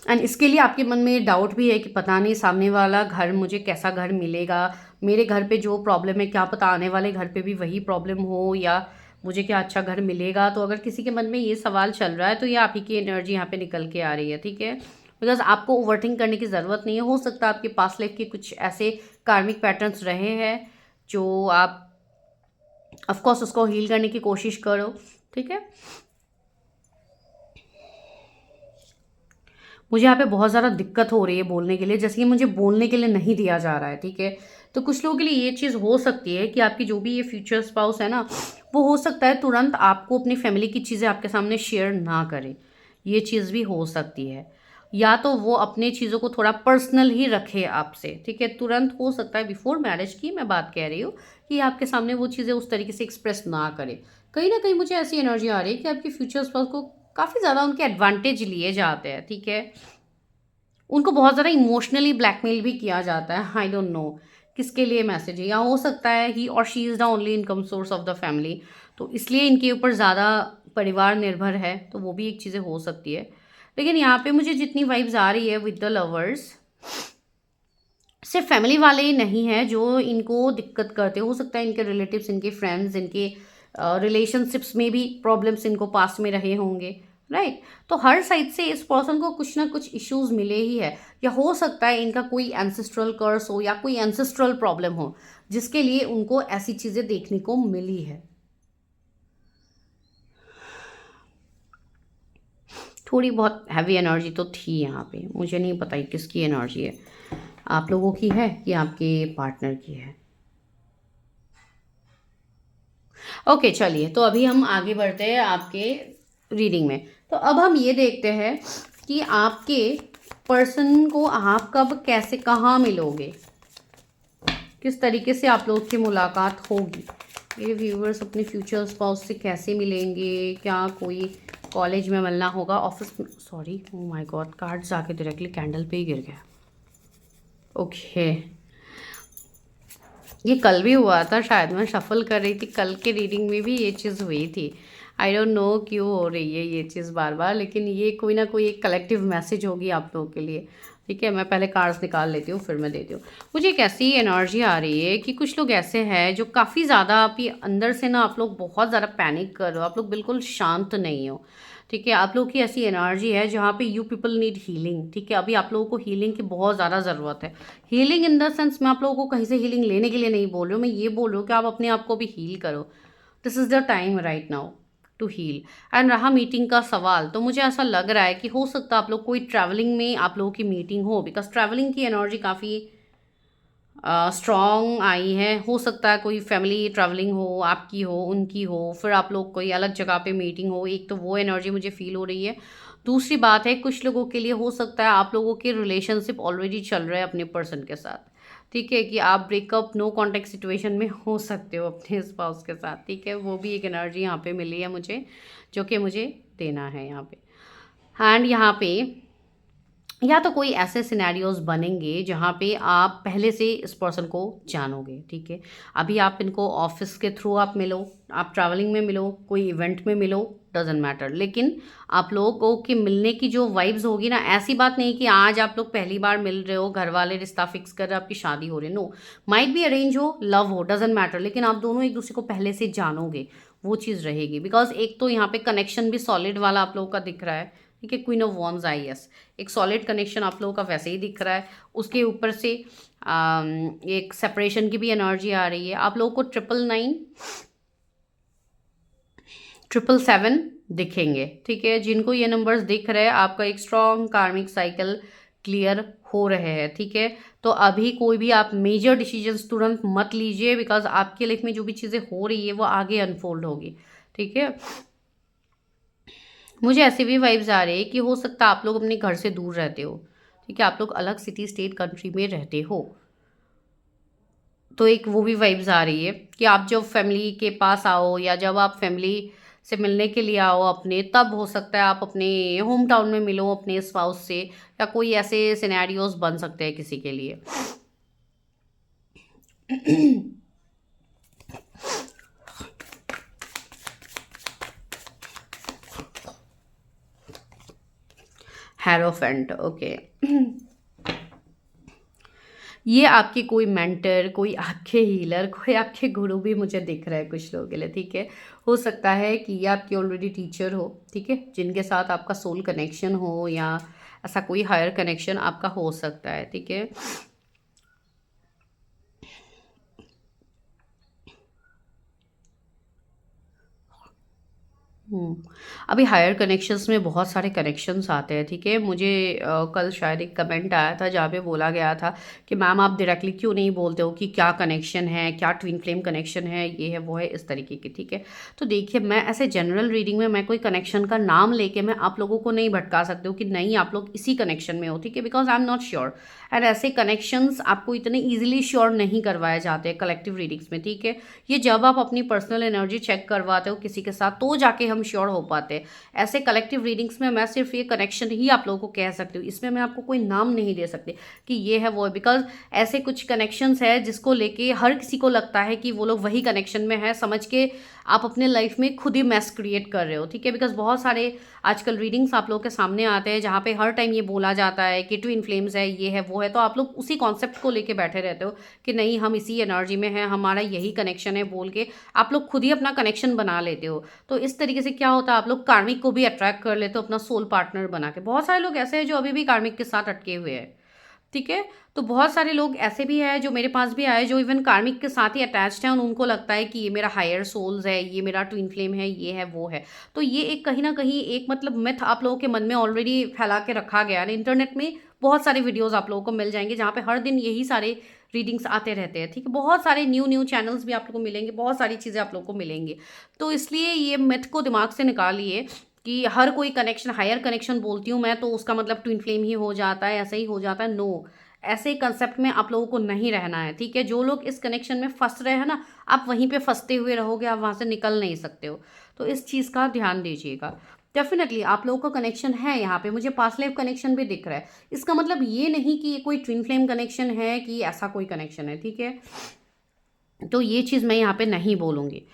एंड इसके लिए आपके मन में डाउट भी है कि पता नहीं सामने वाला घर मुझे कैसा घर मिलेगा, मेरे घर पे जो प्रॉब्लम है क्या पता आने वाले घर पे भी वही प्रॉब्लम हो, या मुझे क्या अच्छा घर मिलेगा। तो अगर किसी के मन में ये सवाल चल रहा है तो ये आप ही की एनर्जी यहाँ पे निकल के आ रही है, ठीक है। बिकॉज आपको ओवरथिंक करने की ज़रूरत नहीं है। हो सकता है आपके पास्ट लाइफ के कुछ ऐसे कार्मिक पैटर्न्स रहे हैं जो आप ऑफकोर्स उसको हील करने की कोशिश करो, ठीक है। मुझे यहाँ पे बहुत ज़्यादा दिक्कत हो रही है बोलने के लिए, जैसे कि मुझे बोलने के लिए नहीं दिया जा रहा है, ठीक है। तो कुछ लोगों के लिए ये चीज़ हो सकती है कि आपकी जो भी ये फ्यूचर स्पाउस है ना, वो हो सकता है तुरंत आपको अपनी फैमिली की चीज़ें आपके सामने शेयर ना करे, ये चीज़ भी हो सकती है। या तो वो अपने चीज़ों को थोड़ा पर्सनल ही रखे आपसे, ठीक है। तुरंत हो सकता है बिफोर मैरिज की मैं बात कह रही हूँ कि आपके सामने वो चीज़ें उस तरीके से एक्सप्रेस ना करे। कहीं ना कहीं मुझे ऐसी एनर्जी आ रही है कि आपके फ्यूचर स्पाउस को काफ़ी ज़्यादा उनके एडवांटेज लिए जाते हैं, ठीक है। उनको बहुत ज़्यादा इमोशनली ब्लैकमेल भी किया जाता है। आई डोंट नो किसके लिए मैसेज है, या हो सकता है ही और she is the only income source of the family, तो इसलिए इनके ऊपर ज़्यादा परिवार निर्भर है, तो वो भी एक चीज़ें हो सकती है। लेकिन यहाँ पे मुझे जितनी वाइब्स आ रही है विद द लवर्स, सिर्फ फैमिली वाले ही नहीं है जो इनको दिक्कत करते, हो सकता है इनके रिलेटिव्स, इनके फ्रेंड्स, इनके रिलेशनशिप्स में भी प्रॉब्लम्स इनको पास्ट में रहे होंगे, राइट। तो हर साइड से इस पर्सन को कुछ ना कुछ इश्यूज मिले ही है, या हो सकता है इनका कोई एंसेस्ट्रल कर्स हो या कोई एंसेस्ट्रल प्रॉब्लम हो जिसके लिए उनको ऐसी चीज़ें देखने को मिली है। थोड़ी बहुत हैवी एनर्जी तो थी यहाँ पे, मुझे नहीं पता ये किसकी एनर्जी है, आप लोगों की है कि आपके पार्टनर की है। ओके चलिए, तो अभी हम आगे बढ़ते हैं आपके रीडिंग में। तो अब हम ये देखते हैं कि आपके पर्सन को आप कब कैसे कहाँ मिलोगे, किस तरीके से आप लोग की मुलाकात होगी। मेरे व्यूवर्स अपने फ्यूचर स्पाउस से कैसे मिलेंगे, क्या कोई कॉलेज में मिलना होगा, ऑफिस में, sorry oh my God, card जाके डायरेक्टली कैंडल पे ही गिर गया। ओके ये कल भी हुआ था, शायद मैं शफल कर रही थी, कल के रीडिंग में भी ये चीज़ हुई थी। आई डोंट नो क्यों हो रही है ये चीज़ बार बार, लेकिन ये कोई ना कोई एक कलेक्टिव मैसेज होगी आप लोगों के लिए, ठीक है। मैं पहले कार्ड्स निकाल लेती हूँ फिर मैं देती हूँ। मुझे एक ऐसी एनर्जी आ रही है कि कुछ लोग ऐसे हैं जो काफ़ी ज़्यादा आप ही अंदर से ना, आप लोग बहुत ज़्यादा पैनिक कर रहे हो, आप लोग बिल्कुल शांत नहीं हो, ठीक है। आप लोग की ऐसी एनर्जी है जहाँ पे यू पीपल नीड हीलिंग, ठीक है। अभी आप लोगों को हीलिंग की बहुत ज़्यादा ज़रूरत है। हीलिंग इन द सेंस, मैं आप लोगों को कहीं से हीलिंग लेने के लिए नहीं बोल रही हूँ, मैं ये बोल रही हूँ कि आप अपने आप को भी हील करो। This is the time right now to heal. And रहा मीटिंग का सवाल, तो मुझे ऐसा लग रहा है कि हो सकता है आप लोग कोई ट्रैवलिंग में आप लोगों की मीटिंग हो, बिकॉज ट्रैवलिंग की एनर्जी काफ़ी स्ट्रॉन्ग आई है। हो सकता है कोई फैमिली ट्रैवलिंग हो, आपकी हो, उनकी हो, फिर आप लोग कोई अलग जगह पे मीटिंग हो, एक तो वो एनर्जी मुझे फील हो रही है। दूसरी बात है कुछ लोगों के लिए हो सकता है आप लोगों के रिलेशनशिप ऑलरेडी चल रहे हैं अपने पर्सन के साथ, ठीक है, कि आप ब्रेकअप नो कॉन्टेक्ट सिचुएशन में हो सकते हो अपने स्पाउस के साथ, ठीक है। वो भी एक एनर्जी यहाँ पे मिली है मुझे, जो कि मुझे देना है यहाँ पे। एंड यहाँ पे या तो कोई ऐसे सिनेरियोज बनेंगे जहाँ पे आप पहले से इस पर्सन को जानोगे, ठीक है। अभी आप इनको ऑफिस के थ्रू आप मिलो, आप ट्रैवलिंग में मिलो, कोई इवेंट में मिलो, डजेंट मैटर, लेकिन आप लोगों के मिलने की जो वाइब्स होगी ना, ऐसी बात नहीं कि आज आप लोग पहली बार मिल रहे हो, घर वाले रिश्ता फिक्स कर रहे हो, आपकी शादी हो रही है, नो, माइट बी अरेंज हो, लव हो, डजेंट मैटर, लेकिन आप दोनों एक दूसरे को पहले से जानोगे, वो चीज़ रहेगी। बिकॉज एक तो यहाँ पे कनेक्शन भी सॉलिड वाला आप लोगों का दिख रहा है, ठीक है। Queen of wands I, yes, एक सॉलिड कनेक्शन आप लोगों का वैसे ही दिख रहा है। उसके ऊपर से एक सेपरेशन की भी एनर्जी आ रही है। आप लोगों को 999 777 दिखेंगे, ठीक है। जिनको ये नंबर्स दिख रहे हैं, आपका एक स्ट्रॉन्ग कार्मिक साइकिल क्लियर हो रहे हैं, ठीक है। तो अभी कोई भी आप मेजर डिसीजंस तुरंत मत लीजिए, बिकॉज आपकी लाइफ में जो भी चीज़ें हो रही है वो आगे अनफोल्ड होगी, ठीक है। मुझे ऐसी भी वाइब्स आ रही है कि हो सकता है आप लोग अपने घर से दूर रहते हो, ठीक है, आप लोग अलग सिटी स्टेट कंट्री में रहते हो। तो एक वो भी वाइब्स आ रही है कि आप जब फैमिली के पास आओ या जब आप फैमिली से मिलने के लिए आओ अपने, तब हो सकता है आप अपने होम टाउन में मिलो अपने स्पाउस से, या कोई ऐसे सिनेरियोज बन सकते हैं किसी के लिए। Hierophant, okay. ये आपके कोई मेंटर, कोई आपके हीलर, कोई आपके गुरु भी मुझे दिख रहा है कुछ लोगों के लिए, ठीक है। हो सकता है कि ये आपके ऑलरेडी टीचर हो, ठीक है, जिनके साथ आपका सोल कनेक्शन हो, या ऐसा कोई हायर कनेक्शन आपका हो सकता है, ठीक है। अभी हायर कनेक्शंस में बहुत सारे कनेक्शंस आते हैं, ठीक है। मुझे कल शायद एक कमेंट आया था जहाँ पे बोला गया था कि मैम आप डायरेक्टली क्यों नहीं बोलते हो कि क्या कनेक्शन है, क्या ट्विन फ्लेम कनेक्शन है, ये है वो है, इस तरीके की, ठीक है। तो देखिए, मैं ऐसे जनरल रीडिंग में मैं कोई कनेक्शन का नाम लेके मैं आप लोगों को नहीं भटका सकती हूँ कि नहीं आप लोग इसी कनेक्शन में हो, ठीक है, because I am not sure. And ऐसे कनेक्शंस आपको इतने ईजिली श्योर नहीं करवाए जाते हैं कलेक्टिव रीडिंग्स में, ठीक है। ये जब आप अपनी पर्सनल एनर्जी चेक करवाते हो किसी के साथ, तो जाके हम श्योर हो पाते हैं। ऐसे कलेक्टिव रीडिंग्स में मैं सिर्फ ये कनेक्शन ही आप लोगों को कह सकती हूँ, इसमें मैं आपको कोई नाम नहीं दे सकती कि ये है वो है, बिकॉज ऐसे कुछ कनेक्शंस है जिसको लेके हर किसी को लगता है कि वो लोग वही कनेक्शन में है, समझ के आप अपने लाइफ में खुद ही मैस क्रिएट कर रहे हो, ठीक है। बिकॉज बहुत सारे आजकल रीडिंग्स आप लोगों के सामने आते हैं जहाँ पे हर टाइम ये बोला जाता है कि ट्विन फ्लेम्स है, ये है वो है, तो आप लोग उसी कॉन्सेप्ट को लेके बैठे रहते हो कि नहीं हम इसी एनर्जी में हैं, हमारा यही कनेक्शन है बोल के आप लोग खुद ही अपना कनेक्शन बना लेते हो। तो इस तरीके से क्या होता है, आप लोग कार्मिक को भी अट्रैक्ट कर लेते हो अपना सोल पार्टनर बना के। बहुत सारे लोग ऐसे हैं जो अभी भी कार्मिक के साथ अटके हुए हैं, ठीक है। तो बहुत सारे लोग ऐसे भी हैं जो मेरे पास भी आए जो इवन कार्मिक के साथ ही अटैच्ड हैं, और उनको लगता है कि ये मेरा हायर सोल्स है, ये मेरा ट्विन फ्लेम है, ये है वो है। तो ये एक कहीं ना कहीं एक मतलब मिथ आप लोगों के मन में ऑलरेडी फैला के रखा गया है। इंटरनेट में बहुत सारे वीडियोस आप लोगों को मिल जाएंगे जहाँ पे हर दिन यही सारे रीडिंग्स आते रहते हैं, ठीक है। बहुत सारे न्यू न्यू चैनल्स भी आप लोगों को मिलेंगे, बहुत सारी चीज़ें आप लोगों को मिलेंगी। तो इसलिए ये मिथ को दिमाग से निकालिए कि हर कोई कनेक्शन हायर कनेक्शन बोलती हूँ मैं तो उसका मतलब ट्विन फ्लेम ही हो जाता है, ऐसा ही हो जाता है। नो, ऐसे कंसेप्ट में आप लोगों को नहीं रहना है, ठीक है। जो लोग इस कनेक्शन में फंस रहे हैं ना, आप वहीं पे फंसते हुए रहोगे, आप वहाँ से निकल नहीं सकते हो। तो इस चीज़ का ध्यान दीजिएगा। डेफिनेटली आप लोगों का कनेक्शन है, यहाँ पे मुझे पास्ट लाइफ कनेक्शन भी दिख रहा है। इसका मतलब ये नहीं कि ये कोई ट्विन फ्लेम कनेक्शन है, कि ऐसा कोई कनेक्शन है, ठीक है। तो ये चीज़ मैं यहाँ पे नहीं बोलूँगी।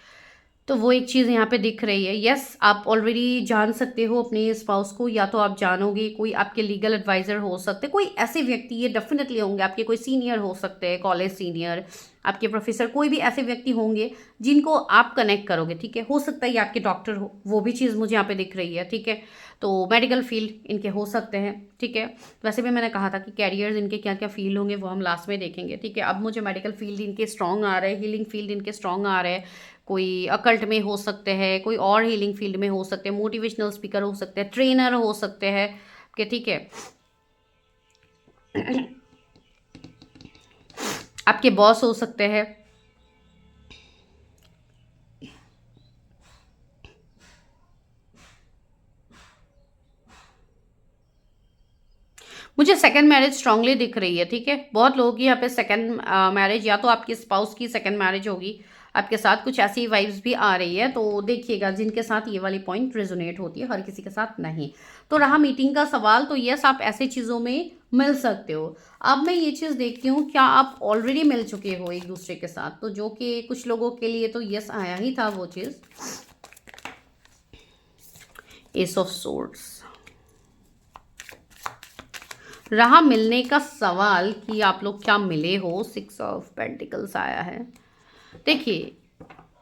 तो वो एक चीज़ यहाँ पे दिख रही है। यस, आप ऑलरेडी जान सकते हो अपने स्पाउस को, या तो आप जानोगे, कोई आपके लीगल एडवाइज़र हो सकते, कोई ऐसे व्यक्ति ये डेफिनेटली होंगे, आपके कोई सीनियर हो सकते हैं, कॉलेज सीनियर, आपके प्रोफेसर, कोई भी ऐसे व्यक्ति होंगे जिनको आप कनेक्ट करोगे, ठीक है। हो सकता है ये आपके डॉक्टर हो, वो भी चीज़ मुझे यहाँ पे दिख रही है, ठीक है। तो मेडिकल फील्ड इनके हो सकते हैं, ठीक है। वैसे भी मैंने कहा था कि कैरियर्स इनके क्या क्या फील्ड होंगे वो हम लास्ट में देखेंगे, ठीक है। अब मुझे मेडिकल फील्ड इनके स्ट्रॉन्ग आ रहे हैं, हीलिंग फील्ड इनके स्ट्रॉन्ग आ रहे हैं, कोई अकल्ट में हो सकते हैं, कोई और हीलिंग फील्ड में हो सकते हैं, मोटिवेशनल स्पीकर हो सकते हैं, ट्रेनर हो सकते हैं, कि ठीक है। आपके बॉस हो सकते हैं। मुझे सेकंड मैरिज स्ट्रांगली दिख रही है, ठीक है। बहुत लोगों की यहाँ पे सेकंड मैरिज, या तो आपकी स्पाउस की सेकंड मैरिज होगी आपके साथ, कुछ ऐसी वाइब्स भी आ रही है। तो देखिएगा जिनके साथ ये वाली पॉइंट रेजोनेट होती है, हर किसी के साथ नहीं। तो रहा मीटिंग का सवाल, तो यस आप ऐसी चीज़ों में मिल सकते हो। अब मैं ये चीज़ देखती हूँ, क्या आप ऑलरेडी मिल चुके हो एक दूसरे के साथ, तो जो कि कुछ लोगों के लिए तो यस आया ही था वो चीज़। एस ऑफ सोर्ड्स रहा मिलने का सवाल कि आप लोग क्या मिले हो। सिक्स ऑफ पेंटिकल्स आया है। देखिए,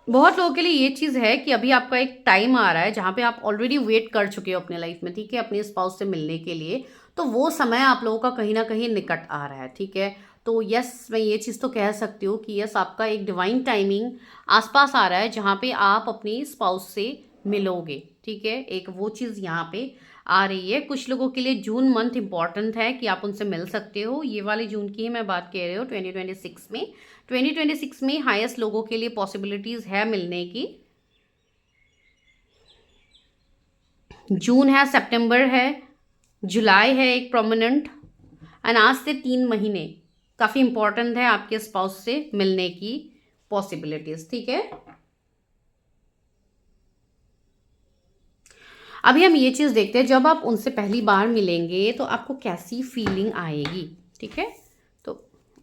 बहुत लोगों के लिए ये चीज़ है कि अभी आपका एक टाइम आ रहा है जहाँ पे आप ऑलरेडी वेट कर चुके हो अपने लाइफ में, ठीक है, अपने स्पाउस से मिलने के लिए। तो वो समय आप लोगों का कहीं ना कहीं निकट आ रहा है, ठीक है। तो यस, मैं ये चीज़ तो कह सकती हूँ कि यस आपका एक डिवाइन टाइमिंग आसपास आ रहा है जहाँ पे आप अपनी स्पाउस से मिलोगे, ठीक है। एक वो चीज़ यहाँ पे आ रही है। कुछ लोगों के लिए जून मंथ इंपॉर्टेंट है कि आप उनसे मिल सकते हो। ये वाली जून की ही मैं बात कह रही हूँ 2026 में। 2026 में हाईएस्ट लोगों के लिए पॉसिबिलिटीज़ है मिलने की। जून है, सितंबर है, जुलाई है एक प्रोमिनेंट, एंड आज से 3 महीने काफ़ी इंपॉर्टेंट है आपके स्पाउस से मिलने की पॉसिबिलिटीज, ठीक है। अभी हम ये चीज़ देखते हैं, जब आप उनसे पहली बार मिलेंगे तो आपको कैसी फीलिंग आएगी, ठीक है। तो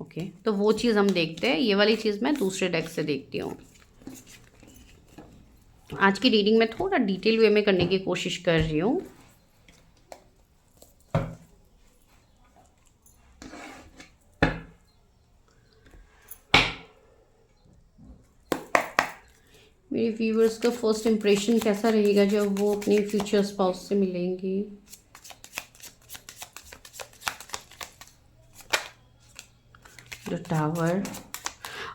ओके, तो वो चीज़ हम देखते हैं। ये वाली चीज़ मैं दूसरे डेक से देखती हूँ। आज की रीडिंग में थोड़ा डिटेल वे में करने की कोशिश कर रही हूँ। मेरे व्यूवर्स का फर्स्ट इंप्रेशन कैसा रहेगा जब वो अपने फ्यूचर स्पाउस से मिलेंगे। The tower.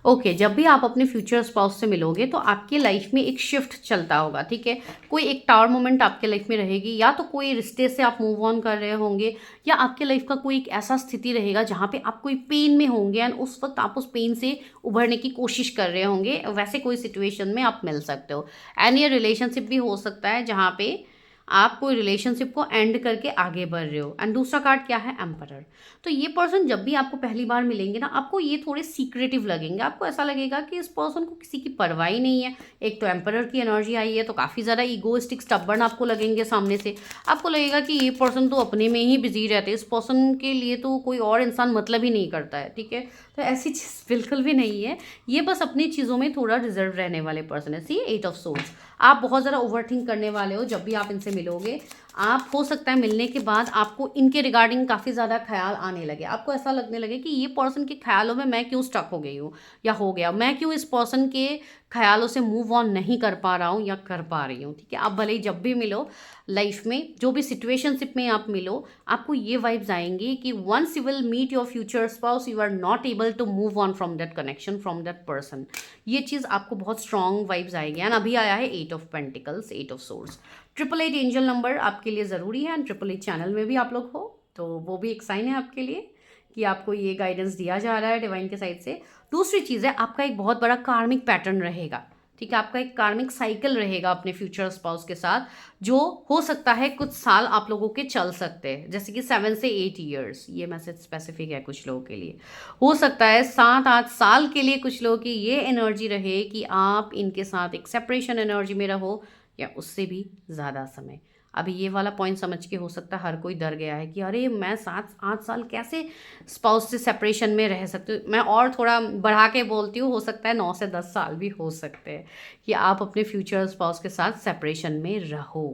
ओके, जब भी आप अपने फ्यूचर स्पाउस से मिलोगे तो आपकी लाइफ में एक शिफ्ट चलता होगा, ठीक है। कोई एक टावर मोमेंट आपके लाइफ में रहेगी, या तो कोई रिश्ते से आप मूव ऑन कर रहे होंगे, या आपके लाइफ का कोई एक ऐसा स्थिति रहेगा जहाँ पे आप कोई पेन में होंगे एंड उस वक्त आप उस पेन से उभरने की कोशिश कर रहे होंगे। वैसे कोई सिचुएशन में आप मिल सकते हो। एंड ये रिलेशनशिप भी हो सकता है जहाँ पे आप कोई रिलेशनशिप को एंड करके आगे बढ़ रहे हो। एंड दूसरा कार्ड क्या है, एम्परर। तो ये पर्सन जब भी आपको पहली बार मिलेंगे ना, आपको ये थोड़े सीक्रेटिव लगेंगे। आपको ऐसा लगेगा कि इस पर्सन को किसी की परवाह ही नहीं है। एक तो एम्परर की एनर्जी आई है, तो काफ़ी ज़्यादा ईगोइस्टिक स्टबर्न आपको लगेंगे सामने से। आपको लगेगा कि ये पर्सन तो अपने में ही बिजी रहते हैं, इस पर्सन के लिए तो कोई और इंसान मतलब ही नहीं करता है, ठीक है। तो ऐसी चीज़ बिल्कुल भी नहीं है। ये बस अपनी चीज़ों में थोड़ा रिजर्व रहने वाले पर्सन है। सी 8 ऑफ सोर्ड्स। आप बहुत ज़्यादा ओवरथिंक करने वाले हो जब भी आप इनसे मिलोगे। आप हो सकता है मिलने के बाद आपको इनके रिगार्डिंग काफ़ी ज़्यादा ख्याल आने लगे। आपको ऐसा लगने लगे कि ये पर्सन के ख्यालों में मैं क्यों स्टक हो गई हूँ या हो गया, मैं क्यों इस पर्सन के ख्यालों से मूव ऑन नहीं कर पा रहा हूँ या कर पा रही हूँ, ठीक है। आप भले ही जब भी मिलो लाइफ में, जो भी सिचुएशनशिप में आप मिलो, आपको ये वाइब्स आएंगी कि once you will meet your future spouse, you are not able to move on from that connection, from that person. ये चीज़ आपको बहुत स्ट्रॉन्ग वाइब्स आएगी। एंड अभी आया है 8 of pentacles, 8 of swords. 888 angel number आपके लिए ज़रूरी है। एंड 888 चैनल में भी आप लोग हो तो वो भी एक साइन है आपके लिए कि आपको ये गाइडेंस दिया जा रहा है डिवाइन के साइड से। दूसरी चीज़ है, आपका एक बहुत बड़ा कार्मिक पैटर्न रहेगा, ठीक है। आपका एक कार्मिक साइकिल रहेगा अपने फ्यूचर स्पाउस के साथ, जो हो सकता है कुछ साल आप लोगों के चल सकते हैं, जैसे कि 7 से 8 ईयर्स। ये मैसेज स्पेसिफिक है कुछ लोगों के लिए। हो सकता है 7-8 साल के लिए कुछ लोगों की ये एनर्जी रहे कि आप इनके साथ एक सेपरेशन एनर्जी में रहो, या उससे भी ज़्यादा समय। अभी ये वाला पॉइंट समझ के हो सकता है हर कोई डर गया है कि अरे मैं 7-8 साल कैसे स्पाउस से सेपरेशन में रह सकती हूँ। मैं और थोड़ा बढ़ा के बोलती हूँ, हो सकता है 9 से 10 साल भी हो सकते हैं कि आप अपने फ्यूचर स्पाउस के साथ सेपरेशन में रहो।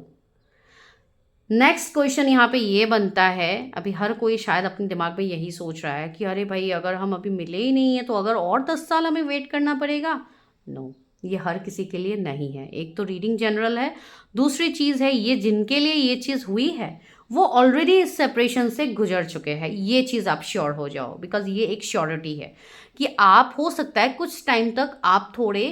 नेक्स्ट क्वेश्चन यहाँ पे ये बनता है, अभी हर कोई शायद अपने दिमाग में यही सोच रहा है कि अरे भाई अगर हम अभी मिले ही नहीं है तो अगर और 10 साल हमें वेट करना पड़ेगा। नो, ये हर किसी के लिए नहीं है। एक तो रीडिंग जनरल है, दूसरी चीज़ है ये जिनके लिए ये चीज़ हुई है वो ऑलरेडी इस सेपरेशन से गुजर चुके हैं। ये चीज़ आप श्योर हो जाओ, बिकॉज ये एक श्योरिटी है कि आप हो सकता है कुछ टाइम तक आप थोड़े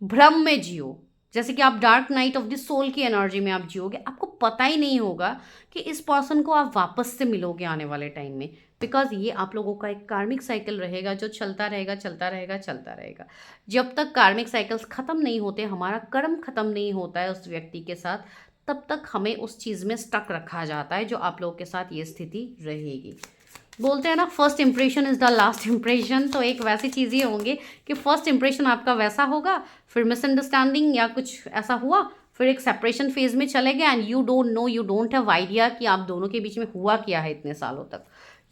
भ्रम में जियो, जैसे कि आप dark night of the soul की एनर्जी में आप जियोगे। आपको पता ही नहीं होगा कि इस पर्सन को आप वापस से मिलोगे आने वाले टाइम में, बिकॉज ये आप लोगों का एक कार्मिक साइकिल रहेगा जो चलता रहेगा चलता रहेगा चलता रहेगा। जब तक कार्मिक साइकिल्स ख़त्म नहीं होते, हमारा कर्म ख़त्म नहीं होता है उस व्यक्ति के साथ, तब तक हमें उस चीज़ में स्टक रखा जाता है जो आप लोगों के साथ ये स्थिति रहेगी। बोलते हैं ना, first impression is the last impression. तो एक वैसी चीज़ ये होंगे कि फर्स्ट इंप्रेशन आपका वैसा होगा, फिर मिसअंडरस्टैंडिंग या कुछ ऐसा हुआ, फिर एक सेपरेशन फेज में चले गए and you don't know, you don't have idea कि आप दोनों के बीच में हुआ क्या है इतने सालों तक।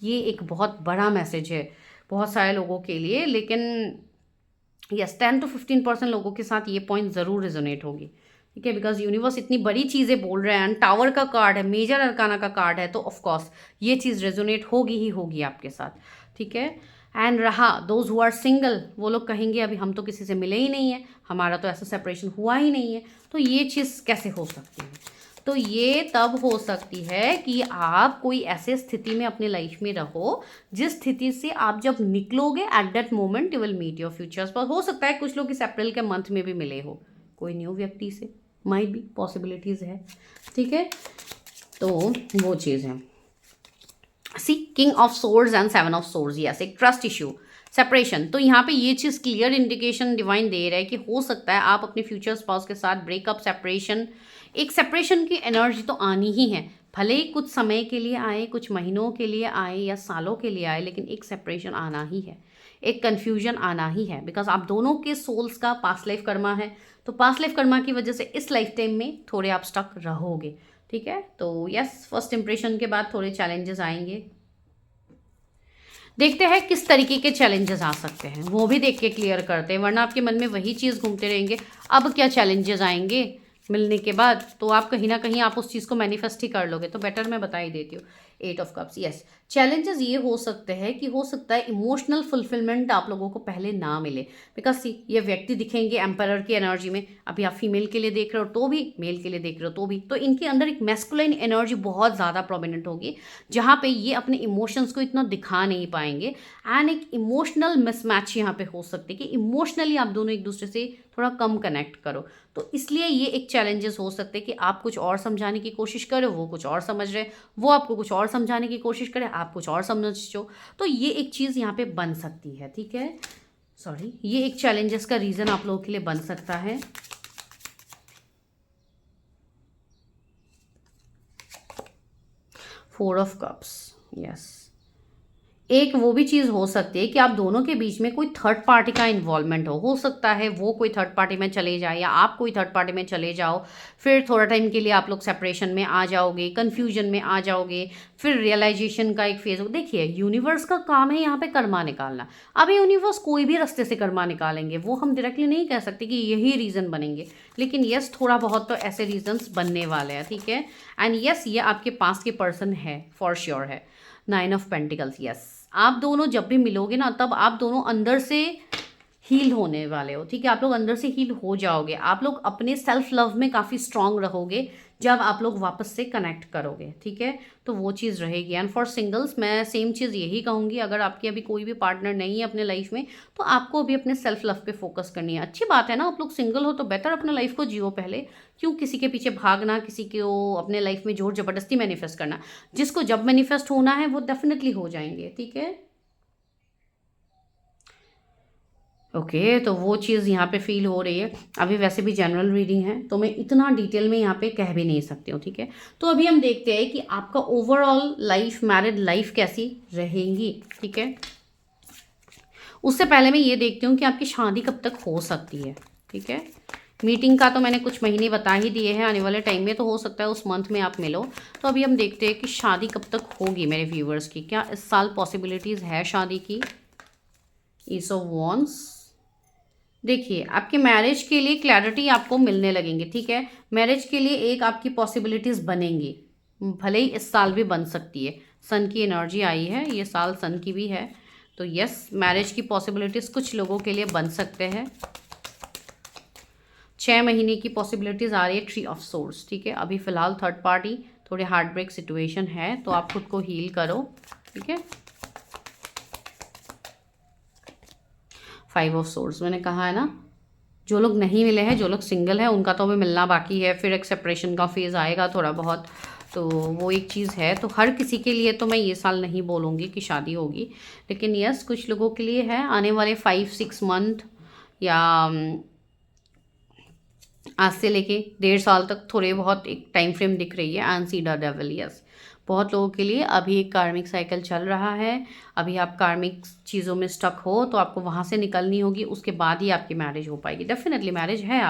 ये एक बहुत बड़ा मैसेज है बहुत सारे लोगों के लिए, लेकिन यस 10 to 15% लोगों के साथ ये पॉइंट ज़रूर रेजोनेट होगी, ठीक है। बिकॉज यूनिवर्स इतनी बड़ी चीज़ें बोल रहे हैं, टावर का कार्ड है, मेजर अरकाना का कार्ड है, तो ऑफकोर्स ये चीज़ रेजोनेट होगी ही होगी आपके साथ, ठीक है। एंड रहा दोज हु आर सिंगल, वो लोग कहेंगे अभी हम तो किसी से मिले ही नहीं है, हमारा तो ऐसा सेपरेशन हुआ ही नहीं है, तो ये चीज़ कैसे हो सकती है। तो ये तब हो सकती है कि आप कोई ऐसे स्थिति में अपने लाइफ में रहो जिस स्थिति से आप जब निकलोगे at that moment you will meet your future spouse. हो सकता है कुछ लोग इस अप्रैल के मंथ में भी मिले हो कोई न्यू व्यक्ति से, माइट भी पॉसिबिलिटीज़ है, ठीक है। तो वो चीज़ है। See king of swords and seven of swords, yes, एक ट्रस्ट इशू, सेपरेशन। तो यहाँ पे ये चीज़ क्लियर इंडिकेशन डिवाइन दे रहा है कि हो सकता है आप अपने फ्यूचर स्पाउस के साथ ब्रेकअप, सेपरेशन, एक सेपरेशन की एनर्जी तो आनी ही है, भले ही कुछ समय के लिए आए, कुछ महीनों के लिए आए या सालों के लिए आए, लेकिन एक सेपरेशन आना ही है, एक कन्फ्यूजन आना ही है, बिकॉज आप दोनों के सोल्स का पास्ट लाइफ कर्मा है। तो पास्ट लाइफ कर्मा की वजह से इस लाइफ टाइम में थोड़े आप स्टक रहोगे, ठीक है। तो यस, फर्स्ट इंप्रेशन के बाद थोड़े चैलेंजेस आएंगे। देखते हैं किस तरीके के चैलेंजेस आ सकते हैं, वो भी देख के क्लियर करते हैं, वरना आपके मन में वही चीज़ घूमते रहेंगे। अब क्या चैलेंजेस आएंगे मिलने के बाद, तो आप कहीं ना कहीं आप उस चीज़ को मैनिफेस्ट ही कर लोगे। तो बेटर मैं बता ही देती हूँ। 8 ऑफ कप्स, यस, चैलेंजेस ये हो सकते हैं कि हो सकता है इमोशनल फुलफिलमेंट आप लोगों को पहले ना मिले, बिकॉज सी ये व्यक्ति दिखेंगे एम्पायर की एनर्जी में। अभी आप फीमेल के लिए देख रहे हो तो भी, मेल के लिए देख रहे हो तो भी, तो इनके अंदर एक मैस्कुलाइन एनर्जी बहुत ज़्यादा प्रोमिनेंट होगी, जहाँ पे ये अपने इमोशंस को इतना दिखा नहीं पाएंगे। एंड एक इमोशनल मिसमैच यहाँ पे हो सकती है कि इमोशनली आप दोनों एक दूसरे से थोड़ा कम कनेक्ट करो। तो इसलिए ये एक चैलेंजेस हो सकते हैं कि आप कुछ और समझाने की कोशिश करो, वो कुछ और समझ रहे, वो आपको कुछ और समझाने की कोशिश करे, आप कुछ और समझो। तो ये एक चीज़ यहाँ पे बन सकती है, ठीक है। सॉरी, ये एक चैलेंजेस का रीज़न आप लोगों के लिए बन सकता है। फोर ऑफ कप्स, यस, एक वो भी चीज़ हो सकती है कि आप दोनों के बीच में कोई थर्ड पार्टी का इन्वॉल्वमेंट हो सकता है वो कोई थर्ड पार्टी में चले जाए या आप कोई थर्ड पार्टी में चले जाओ, फिर थोड़ा टाइम के लिए आप लोग सेपरेशन में आ जाओगे, कन्फ्यूजन में आ जाओगे, फिर रियलाइजेशन का एक फेज हो। देखिए, यूनिवर्स का काम है यहाँ पे कर्मा निकालना। अब यूनिवर्स कोई भी रास्ते से कर्मा निकालेंगे, वो हम डायरेक्टली नहीं कह सकते कि यही रीज़न बनेंगे, लेकिन यस, थोड़ा बहुत तो ऐसे रीजन्स बनने वाले हैं, ठीक है। एंड यस, ये आपके पास के पर्सन है, फॉर श्योर है। 9 ऑफ पेंटिकल्स, यस, आप दोनों जब भी मिलोगे ना, तब आप दोनों अंदर से हील होने वाले हो, ठीक है। आप लोग अंदर से हील हो जाओगे, आप लोग अपने सेल्फ लव में काफ़ी स्ट्रांग रहोगे जब आप लोग वापस से कनेक्ट करोगे, ठीक है। तो वो चीज़ रहेगी। एंड फॉर सिंगल्स मैं सेम चीज़ यही कहूँगी, अगर आपके अभी कोई भी पार्टनर नहीं है अपने लाइफ में, तो आपको अभी अपने सेल्फ लव पे फोकस करनी है। अच्छी बात है ना, आप लोग सिंगल हो तो बेटर अपने लाइफ को जियो पहले। क्यों किसी के पीछे भागना, किसी को अपने लाइफ में जोर जबरदस्ती मैनिफेस्ट करना। जिसको जब मैनिफेस्ट होना है वो डेफिनेटली हो जाएंगे, ठीक है। ओके, तो वो चीज़ यहाँ पे फील हो रही है। अभी वैसे भी जनरल रीडिंग है तो मैं इतना डिटेल में यहाँ पे कह भी नहीं सकती हूँ, ठीक है। तो अभी हम देखते हैं कि आपका ओवरऑल लाइफ, मैरिड लाइफ कैसी रहेगी, ठीक है। उससे पहले मैं ये देखती हूँ कि आपकी शादी कब तक हो सकती है, ठीक है। मीटिंग का तो मैंने कुछ महीने बता ही दिए हैं, आने वाले टाइम में तो हो सकता है उस मंथ में आप मिलो। तो अभी हम देखते हैं कि शादी कब तक होगी मेरे व्यूवर्स की, क्या इस साल पॉसिबिलिटीज़ है शादी की। ईस ऑफ वॉन्ड्स, देखिए, आपके मैरिज के लिए क्लैरिटी आपको मिलने लगेंगे, ठीक है। मैरिज के लिए एक आपकी पॉसिबिलिटीज़ बनेंगी, भले ही इस साल भी बन सकती है। सन की एनर्जी आई है, ये साल सन की भी है। तो यस, मैरिज की पॉसिबिलिटीज़ कुछ लोगों के लिए बन सकते हैं। 6 महीने की पॉसिबिलिटीज़ आ रही है। 3 ऑफ सोर्ड्स, ठीक है। अभी फ़िलहाल थर्ड पार्टी थोड़े हार्ट ब्रेक सिचुएशन है, तो आप खुद को हील करो, ठीक है। 5 ऑफ सोर्ड्स, मैंने कहा है ना, जो लोग नहीं मिले हैं, जो लोग सिंगल हैं, उनका तो अभी मिलना बाकी है। फिर एक सेपरेशन का फेज़ आएगा थोड़ा बहुत, तो वो एक चीज़ है। तो हर किसी के लिए तो मैं ये साल नहीं बोलूँगी कि शादी होगी, लेकिन यस, कुछ लोगों के लिए है। आने वाले 5-6 मंथ या आज से लेके 1.5 साल तक थोड़े बहुत एक टाइम फ्रेम दिख रही है। एंड सीडर डेविल, यस, बहुत लोगों के लिए अभी एक कार्मिक साइकिल चल रहा है। अभी आप कार्मिक चीज़ों में स्टक हो तो आपको वहाँ से निकलनी होगी, उसके बाद ही आपकी मैरिज हो पाएगी। डेफिनेटली मैरिज है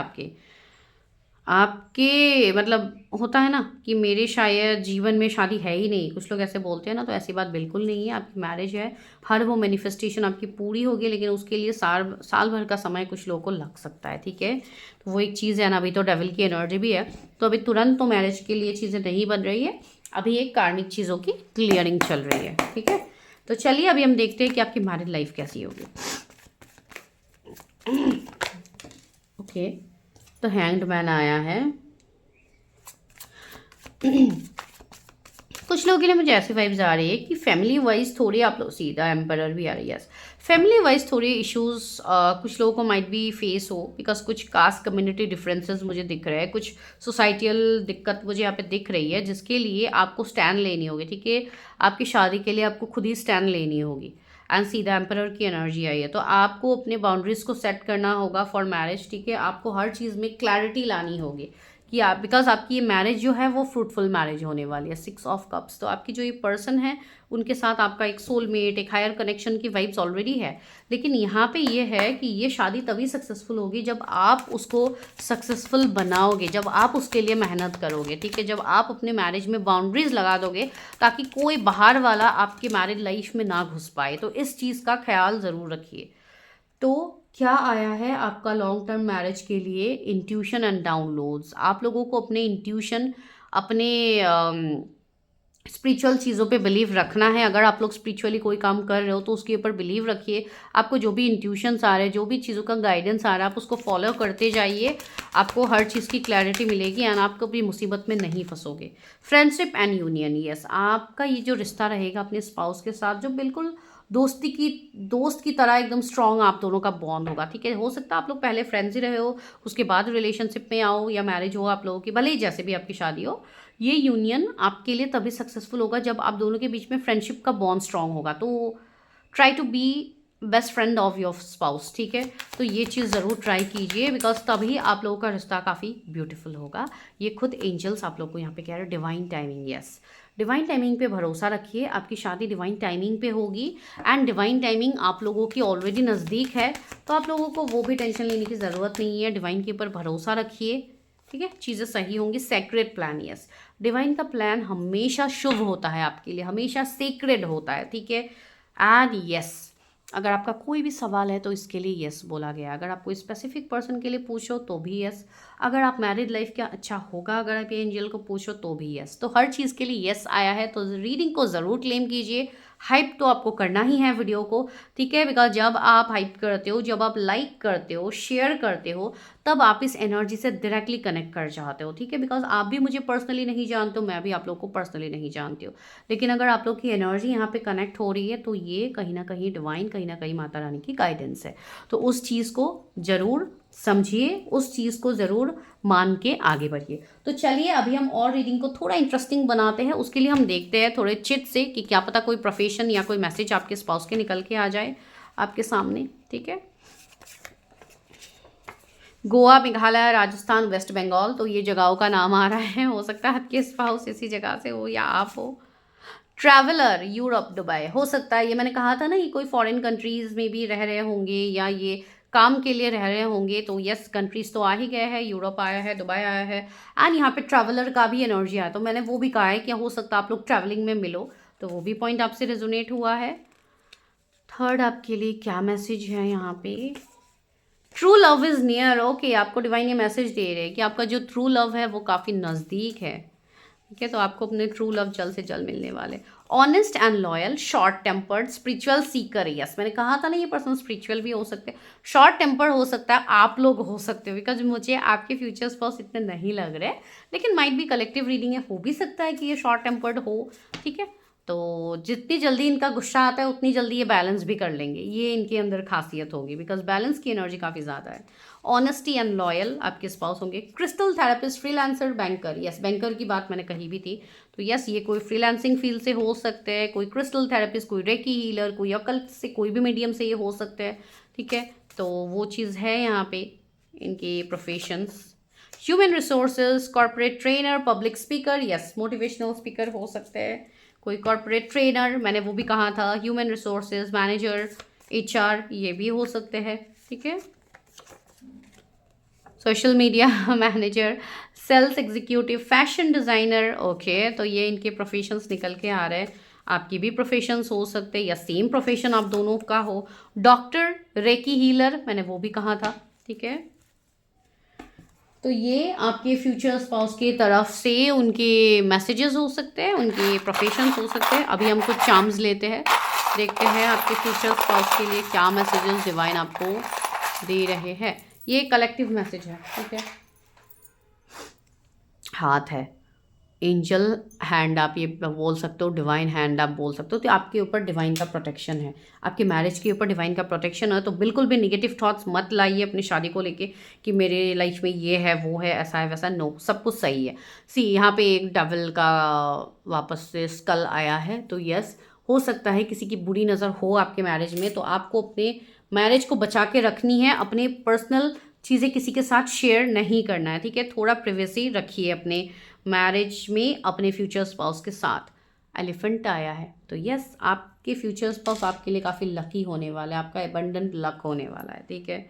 आपके मतलब होता है ना कि मेरे शायद जीवन में शादी है ही नहीं, कुछ लोग ऐसे बोलते हैं ना, तो ऐसी बात बिल्कुल नहीं है। आपकी मैरिज है, हर वो मैनिफेस्टेशन आपकी पूरी होगी, लेकिन उसके लिए साल भर का समय कुछ लोगों को लग सकता है, ठीक है। तो वो एक चीज़ है ना। अभी तो डेविल की एनर्जी भी है, तो अभी तुरंत तो मैरिज के लिए चीज़ें नहीं बन रही है। अभी एक कार्मिक चीज़ों की क्लियरिंग चल रही है, ठीक है। तो चलिए अभी हम देखते हैं कि आपकी मैरिड लाइफ कैसी होगी। ओके, तो हैंग्ड मैन आया है। कुछ लोगों के लिए मुझे ऐसी वाइब्स आ रही है कि फैमिली वाइज थोड़ी आप लोग, सीधा एम्परर भी आ रही है, फैमिली वाइज थोड़े इश्यूज कुछ लोगों को माइट बी फेस हो, बिकॉज कुछ कास्ट कम्युनिटी डिफरेंसेस मुझे दिख रहे हैं, कुछ सोसाइटियल दिक्कत मुझे यहाँ पे दिख रही है, जिसके लिए आपको स्टैंड लेनी होगी, ठीक है। आपकी शादी के लिए आपको खुद ही स्टैंड लेनी होगी। एंड सीधा एम्परर की एनर्जी आई है, तो आपको अपने बाउंड्रीज को सेट करना होगा फॉर मैरिज, ठीक है। आपको हर चीज़ में क्लैरिटी लानी होगी कि आप, बिकॉज आपकी ये मैरिज जो है वो फ्रूटफुल मैरिज होने वाली है। 6 ऑफ कप्स, तो आपकी जो ये पर्सन है उनके साथ आपका एक सोलमेट, एक हायर कनेक्शन की वाइब्स ऑलरेडी है। लेकिन यहाँ पे ये है कि ये शादी तभी सक्सेसफुल होगी जब आप उसको सक्सेसफुल बनाओगे, जब आप उसके लिए मेहनत करोगे, ठीक है। जब आप अपने मैरिज में बाउंड्रीज लगा दोगे ताकि कोई बाहर वाला आपकी मैरिज लाइफ में ना घुस पाए, तो इस चीज़ का ख्याल ज़रूर रखिए। तो क्या आया है आपका लॉन्ग टर्म मैरिज के लिए? Intuition and downloads. आप लोगों को अपने इंट्यूशन, अपने स्पिरिचुअल चीज़ों पे बिलीव रखना है। अगर आप लोग स्पिरिचुअली कोई काम कर रहे हो तो उसके ऊपर बिलीव रखिए। आपको जो भी इंट्यूशंस आ रहे हैं, जो भी चीज़ों का गाइडेंस आ रहा है, आप उसको फॉलो करते जाइए। आपको हर चीज़ की क्लैरिटी मिलेगी एंड आप कभी मुसीबत में नहीं फंसोगे। फ्रेंडशिप एंड यूनियन, यस, आपका ये जो रिश्ता रहेगा अपने स्पाउस के साथ, जो बिल्कुल दोस्त की तरह एकदम स्ट्रॉन्ग आप दोनों का बॉन्ड होगा, ठीक है। हो सकता है आप लोग पहले फ्रेंड्स ही रहे हो, उसके बाद रिलेशनशिप में आओ या मैरिज हो आप लोगों की, भले ही जैसे भी आपकी शादी हो। ये यूनियन आपके लिए तभी सक्सेसफुल होगा जब आप दोनों के बीच में फ्रेंडशिप का बॉन्ड स्ट्रांग होगा। तो try to be best friend of your spouse, ठीक है। तो ये चीज़ ज़रूर ट्राई कीजिए, बिकॉज तभी आप लोगों का रिश्ता काफ़ी ब्यूटीफुल होगा। ये खुद एंजल्स आप लोग को यहाँ पे कह रहे हैं। Divine timing, yes, divine timing पे भरोसा रखिए। आपकी शादी डिवाइन टाइमिंग पे होगी एंड डिवाइन टाइमिंग आप लोगों की ऑलरेडी नज़दीक है, तो आप लोगों को वो भी टेंशन लेने की ज़रूरत नहीं है। डिवाइन के ऊपर भरोसा रखिए, ठीक है, चीज़ें सही होंगी। सेक्रेट प्लान, यस, डिवाइन का प्लान हमेशा शुभ होता है आपके लिए, हमेशा सेक्रेड होता है, ठीक है। एंड यस, अगर आपका कोई भी सवाल है तो इसके लिए यस बोला गया। अगर आप कोई स्पेसिफिक पर्सन के लिए पूछो तो भी यस। अगर आप मैरिड लाइफ क्या अच्छा होगा अगर आप ये एंजल को पूछो तो भी यस। तो हर चीज़ के लिए यस आया है, तो रीडिंग को ज़रूर क्लेम कीजिए। हाइप तो आपको करना ही है वीडियो को, ठीक है, बिकॉज जब आप हाइप करते हो, जब आप लाइक करते हो, शेयर करते हो, तब आप इस एनर्जी से डायरेक्टली कनेक्ट कर जाते हो, ठीक है। बिकॉज आप भी मुझे पर्सनली नहीं जानते हो, मैं भी आप लोग को पर्सनली नहीं जानती हूँ, लेकिन अगर आप लोग की एनर्जी यहाँ पे कनेक्ट हो रही है तो ये कहीं ना कहीं डिवाइन, कहीं ना कहीं माता रानी की गाइडेंस है। तो उस चीज़ को ज़रूर समझिए, उस चीज़ को ज़रूर मान के आगे बढ़िए। तो चलिए अभी हम और रीडिंग को थोड़ा इंटरेस्टिंग बनाते हैं। उसके लिए हम देखते हैं थोड़े चिट से कि क्या पता कोई प्रोफेशन या कोई मैसेज आपके स्पाउस के निकल के आ जाए आपके सामने, ठीक है। गोवा, मेघालय, राजस्थान, वेस्ट बंगाल, तो ये जगहों का नाम आ रहा है। हो सकता है आपके स्पाउस इसी जगह से हो या आप हो। ट्रैवलर, यूरोप, दुबई, हो सकता है ये मैंने कहा था ना, ये कोई फॉरेन कंट्रीज में भी रह रहे होंगे या ये काम के लिए रह रहे होंगे। तो यस, कंट्रीज तो आ ही गए हैं, यूरोप आया है, दुबई आया है एंड यहाँ पे ट्रैवलर का भी एनर्जी आया। तो मैंने वो भी कहा है कि हो सकता है आप लोग ट्रैवलिंग में मिलो, तो वो भी पॉइंट आपसे रेजोनेट हुआ है। थर्ड आपके लिए क्या मैसेज है यहाँ पे? True love is near, okay, आपको डिवाइन ये मैसेज दे रहे हैं कि आपका जो ट्रू लव है वो काफ़ी नज़दीक है, ठीक है। तो आपको अपने ट्रू लव जल्द से जल्द मिलने वाले। Honest and loyal, short tempered, spiritual Sikar, yes, मैंने कहा था ना ये पर्सन स्पिरिचुअल भी हो सकते हैं, शॉर्ट टेम्पर्ड हो सकता है, आप लोग हो सकते हो, बिकॉज मुझे आपके फ्यूचर स्पाउस इतने नहीं लग रहे, लेकिन माइट भी कलेक्टिव रीडिंग है, हो भी सकता है कि ये शॉर्ट टेम्पर्ड हो, ठीक है। तो जितनी जल्दी इनका गुस्सा आता है उतनी जल्दी ये बैलेंस भी कर लेंगे, ये इनके अंदर खासियत होगी, बिकॉज बैलेंस की एनर्जी काफ़ी ज़्यादा है। ऑनेस्टी एंड लॉयल आपके स्पाउस होंगे। Crystal therapist, freelancer, banker, yes, banker की बात मैंने कही भी थी, तो यस, ये कोई फ्रीलांसिंग फील्ड से हो सकते हैं, कोई क्रिस्टल थेरेपिस्ट, कोई रेकी हीलर, कोई अकल्ट से, कोई भी मीडियम से ये हो सकते हैं, ठीक है। तो वो चीज़ है यहाँ पे इनके professions. Human resources, corporate trainer, public speaker, yes, motivational speaker हो सकते हैं, कोई कॉर्पोरेट ट्रेनर, मैंने वो भी कहा था। ह्यूमन रिसोर्सेज मैनेजर, एचआर, ये भी हो सकते हैं, ठीक है। Social media manager, sales executive, fashion designer, okay, तो ये इनके प्रोफेशंस निकल के आ रहे हैं। आपकी भी प्रोफेशंस हो सकते हैं या सेम प्रोफेशन आप दोनों का हो। डॉक्टर, रेकी हीलर, मैंने वो भी कहा था, ठीक है। तो ये आपके फ्यूचर स्पाउस की तरफ से उनके मैसेजेस हो सकते हैं, उनके प्रोफेशंस हो सकते हैं। अभी हम कुछ चार्म्स लेते हैं, देखते हैं आपके फ्यूचर स्पाउस के लिए क्या मैसेजेस डिवाइन आपको दे रहे हैं। ये कलेक्टिव मैसेज है, ठीक है। हाथ है, एंजल हैंड आप ये बोल सकते हो, डिवाइन हैंड आप बोल सकते हो। तो आपके ऊपर डिवाइन का प्रोटेक्शन है, आपके मैरिज के ऊपर डिवाइन का प्रोटेक्शन है। तो बिल्कुल भी नेगेटिव थॉट्स मत लाइए अपनी शादी को लेके कि मेरे लाइफ में ये है वो है ऐसा है वैसा। नो, सब कुछ सही है। सी यहाँ पे एक डबल का वापस से स्कल आया है। तो यस, हो सकता है किसी की बुरी नज़र हो आपके मैरिज में, तो आपको अपने मैरिज को बचा के रखनी है। अपने पर्सनल चीज़ें किसी के साथ शेयर नहीं करना है, ठीक है। थोड़ा प्रिवेसी रखिए अपने मैरिज में अपने फ्यूचर स्पाउस के साथ। एलिफेंट आया है, तो यस, आपके फ्यूचर स्पाउस आपके लिए काफ़ी लकी होने वाला है, आपका एबंडेंट लक होने वाला है, ठीक है।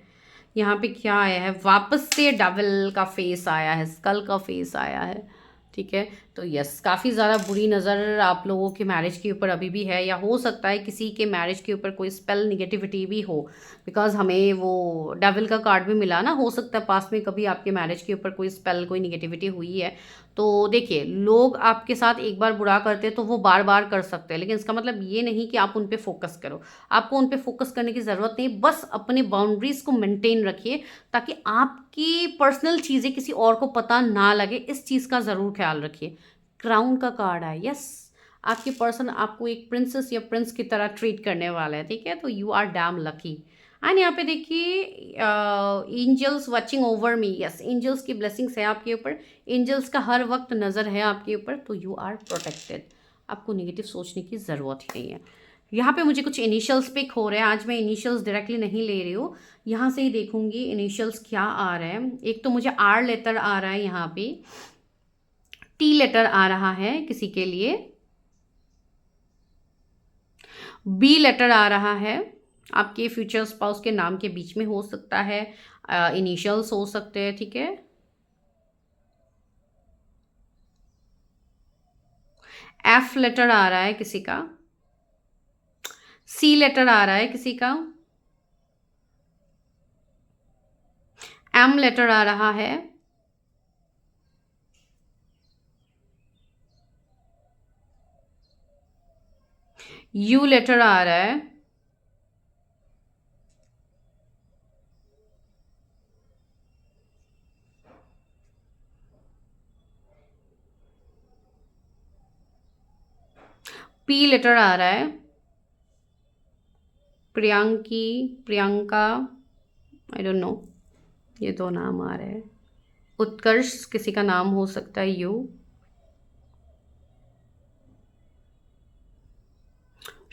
यहाँ पे क्या आया है, वापस से डबल का फेस आया है, स्कल का फेस आया है, ठीक है। तो यस, काफ़ी ज़्यादा बुरी नज़र आप लोगों के मैरिज के ऊपर अभी भी है, या हो सकता है किसी के मैरिज के ऊपर कोई स्पेल निगेटिविटी भी हो, बिकॉज हमें वो डेविल का कार्ड भी मिला ना। हो सकता है पास्ट में कभी आपके मैरिज के ऊपर कोई स्पेल कोई निगेटिविटी हुई है। तो देखिए, लोग आपके साथ एक बार बुरा करते हैं तो वो बार बार कर सकते हैं, लेकिन इसका मतलब ये नहीं कि आप उन पे फोकस करो। आपको उन पे फोकस करने की ज़रूरत नहीं, बस अपने बाउंड्रीज को मेंटेन रखिए ताकि आपकी पर्सनल चीज़ें किसी और को पता ना लगे। इस चीज़ का ज़रूर ख्याल रखिए। क्राउन का कार्ड है, यस, आपके पर्सन आपको एक प्रिंसेस या प्रिंस की तरह ट्रीट करने वाला है, ठीक है। तो you are damn lucky. And यहाँ पे देखिए angels watching over me, yes, angels की ब्लेसिंग्स है आपके ऊपर, एंजल्स का हर वक्त नज़र है आपके ऊपर। तो यू आर प्रोटेक्टेड, आपको नेगेटिव सोचने की ज़रूरत ही नहीं है। यहाँ पे मुझे कुछ इनिशियल्स पिक हो रहे हैं। आज मैं इनिशियल्स डायरेक्टली नहीं ले रही हूँ, यहाँ से ही देखूंगी इनिशियल्स क्या आ रहे हैं। एक तो मुझे आर लेटर आ रहा है, यहाँ पे टी लेटर आ रहा है किसी के लिए, बी लेटर आ रहा है, आपके फ्यूचर स्पाउस के नाम के बीच में हो सकता है, इनिशियल्स हो सकते हैं, ठीक है। एफ लेटर आ रहा है किसी का, सी लेटर आ रहा है किसी का, एम लेटर आ रहा है, यू लेटर आ रहा है, पी लेटर आ रहा है, Priyanki, Priyanka, I don't know, ये दो नाम आ रहे हैं। उत्कर्ष किसी का नाम हो सकता है, यू।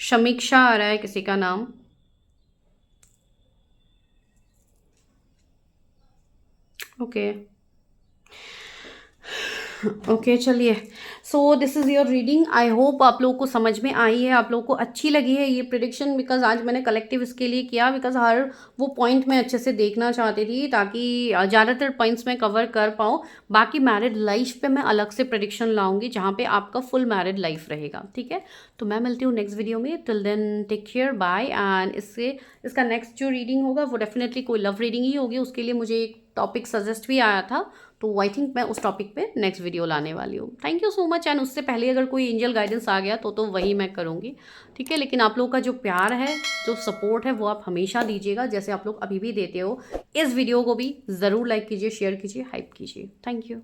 समीक्षा आ रहा है किसी का नाम, ओके ओके, चलिए। So this is your reading. I hope आप लोगों को समझ में आई है, आप लोगों को अच्छी लगी है ये प्रिडिक्शन, बिकॉज आज मैंने कलेक्टिव इसके लिए किया, बिकॉज हर वो पॉइंट मैं अच्छे से देखना चाहती थी ताकि ज़्यादातर पॉइंट्स मैं कवर कर पाऊँ। बाकी मैरिड लाइफ पे मैं अलग से प्रिडिक्शन लाऊंगी जहाँ पे आपका फुल मैरिड लाइफ रहेगा, ठीक है। तो मैं मिलती हूँ नेक्स्ट वीडियो में। Till then take care, bye. And इसका नेक्स्ट जो रीडिंग होगा वो डेफिनेटली कोई लव रीडिंग ही होगी। उसके लिए मुझे एक टॉपिक सजेस्ट भी आया था, तो आई थिंक मैं उस टॉपिक पे नेक्स्ट वीडियो लाने वाली हूँ। Thank you so much. And उससे पहले अगर कोई एंजल गाइडेंस आ गया तो वही मैं करूँगी, ठीक है। लेकिन आप लोगों का जो प्यार है, जो सपोर्ट है, वो आप हमेशा दीजिएगा जैसे आप लोग अभी भी देते हो। इस वीडियो को भी ज़रूर लाइक कीजिए, शेयर कीजिए, हाइप कीजिए। Thank you.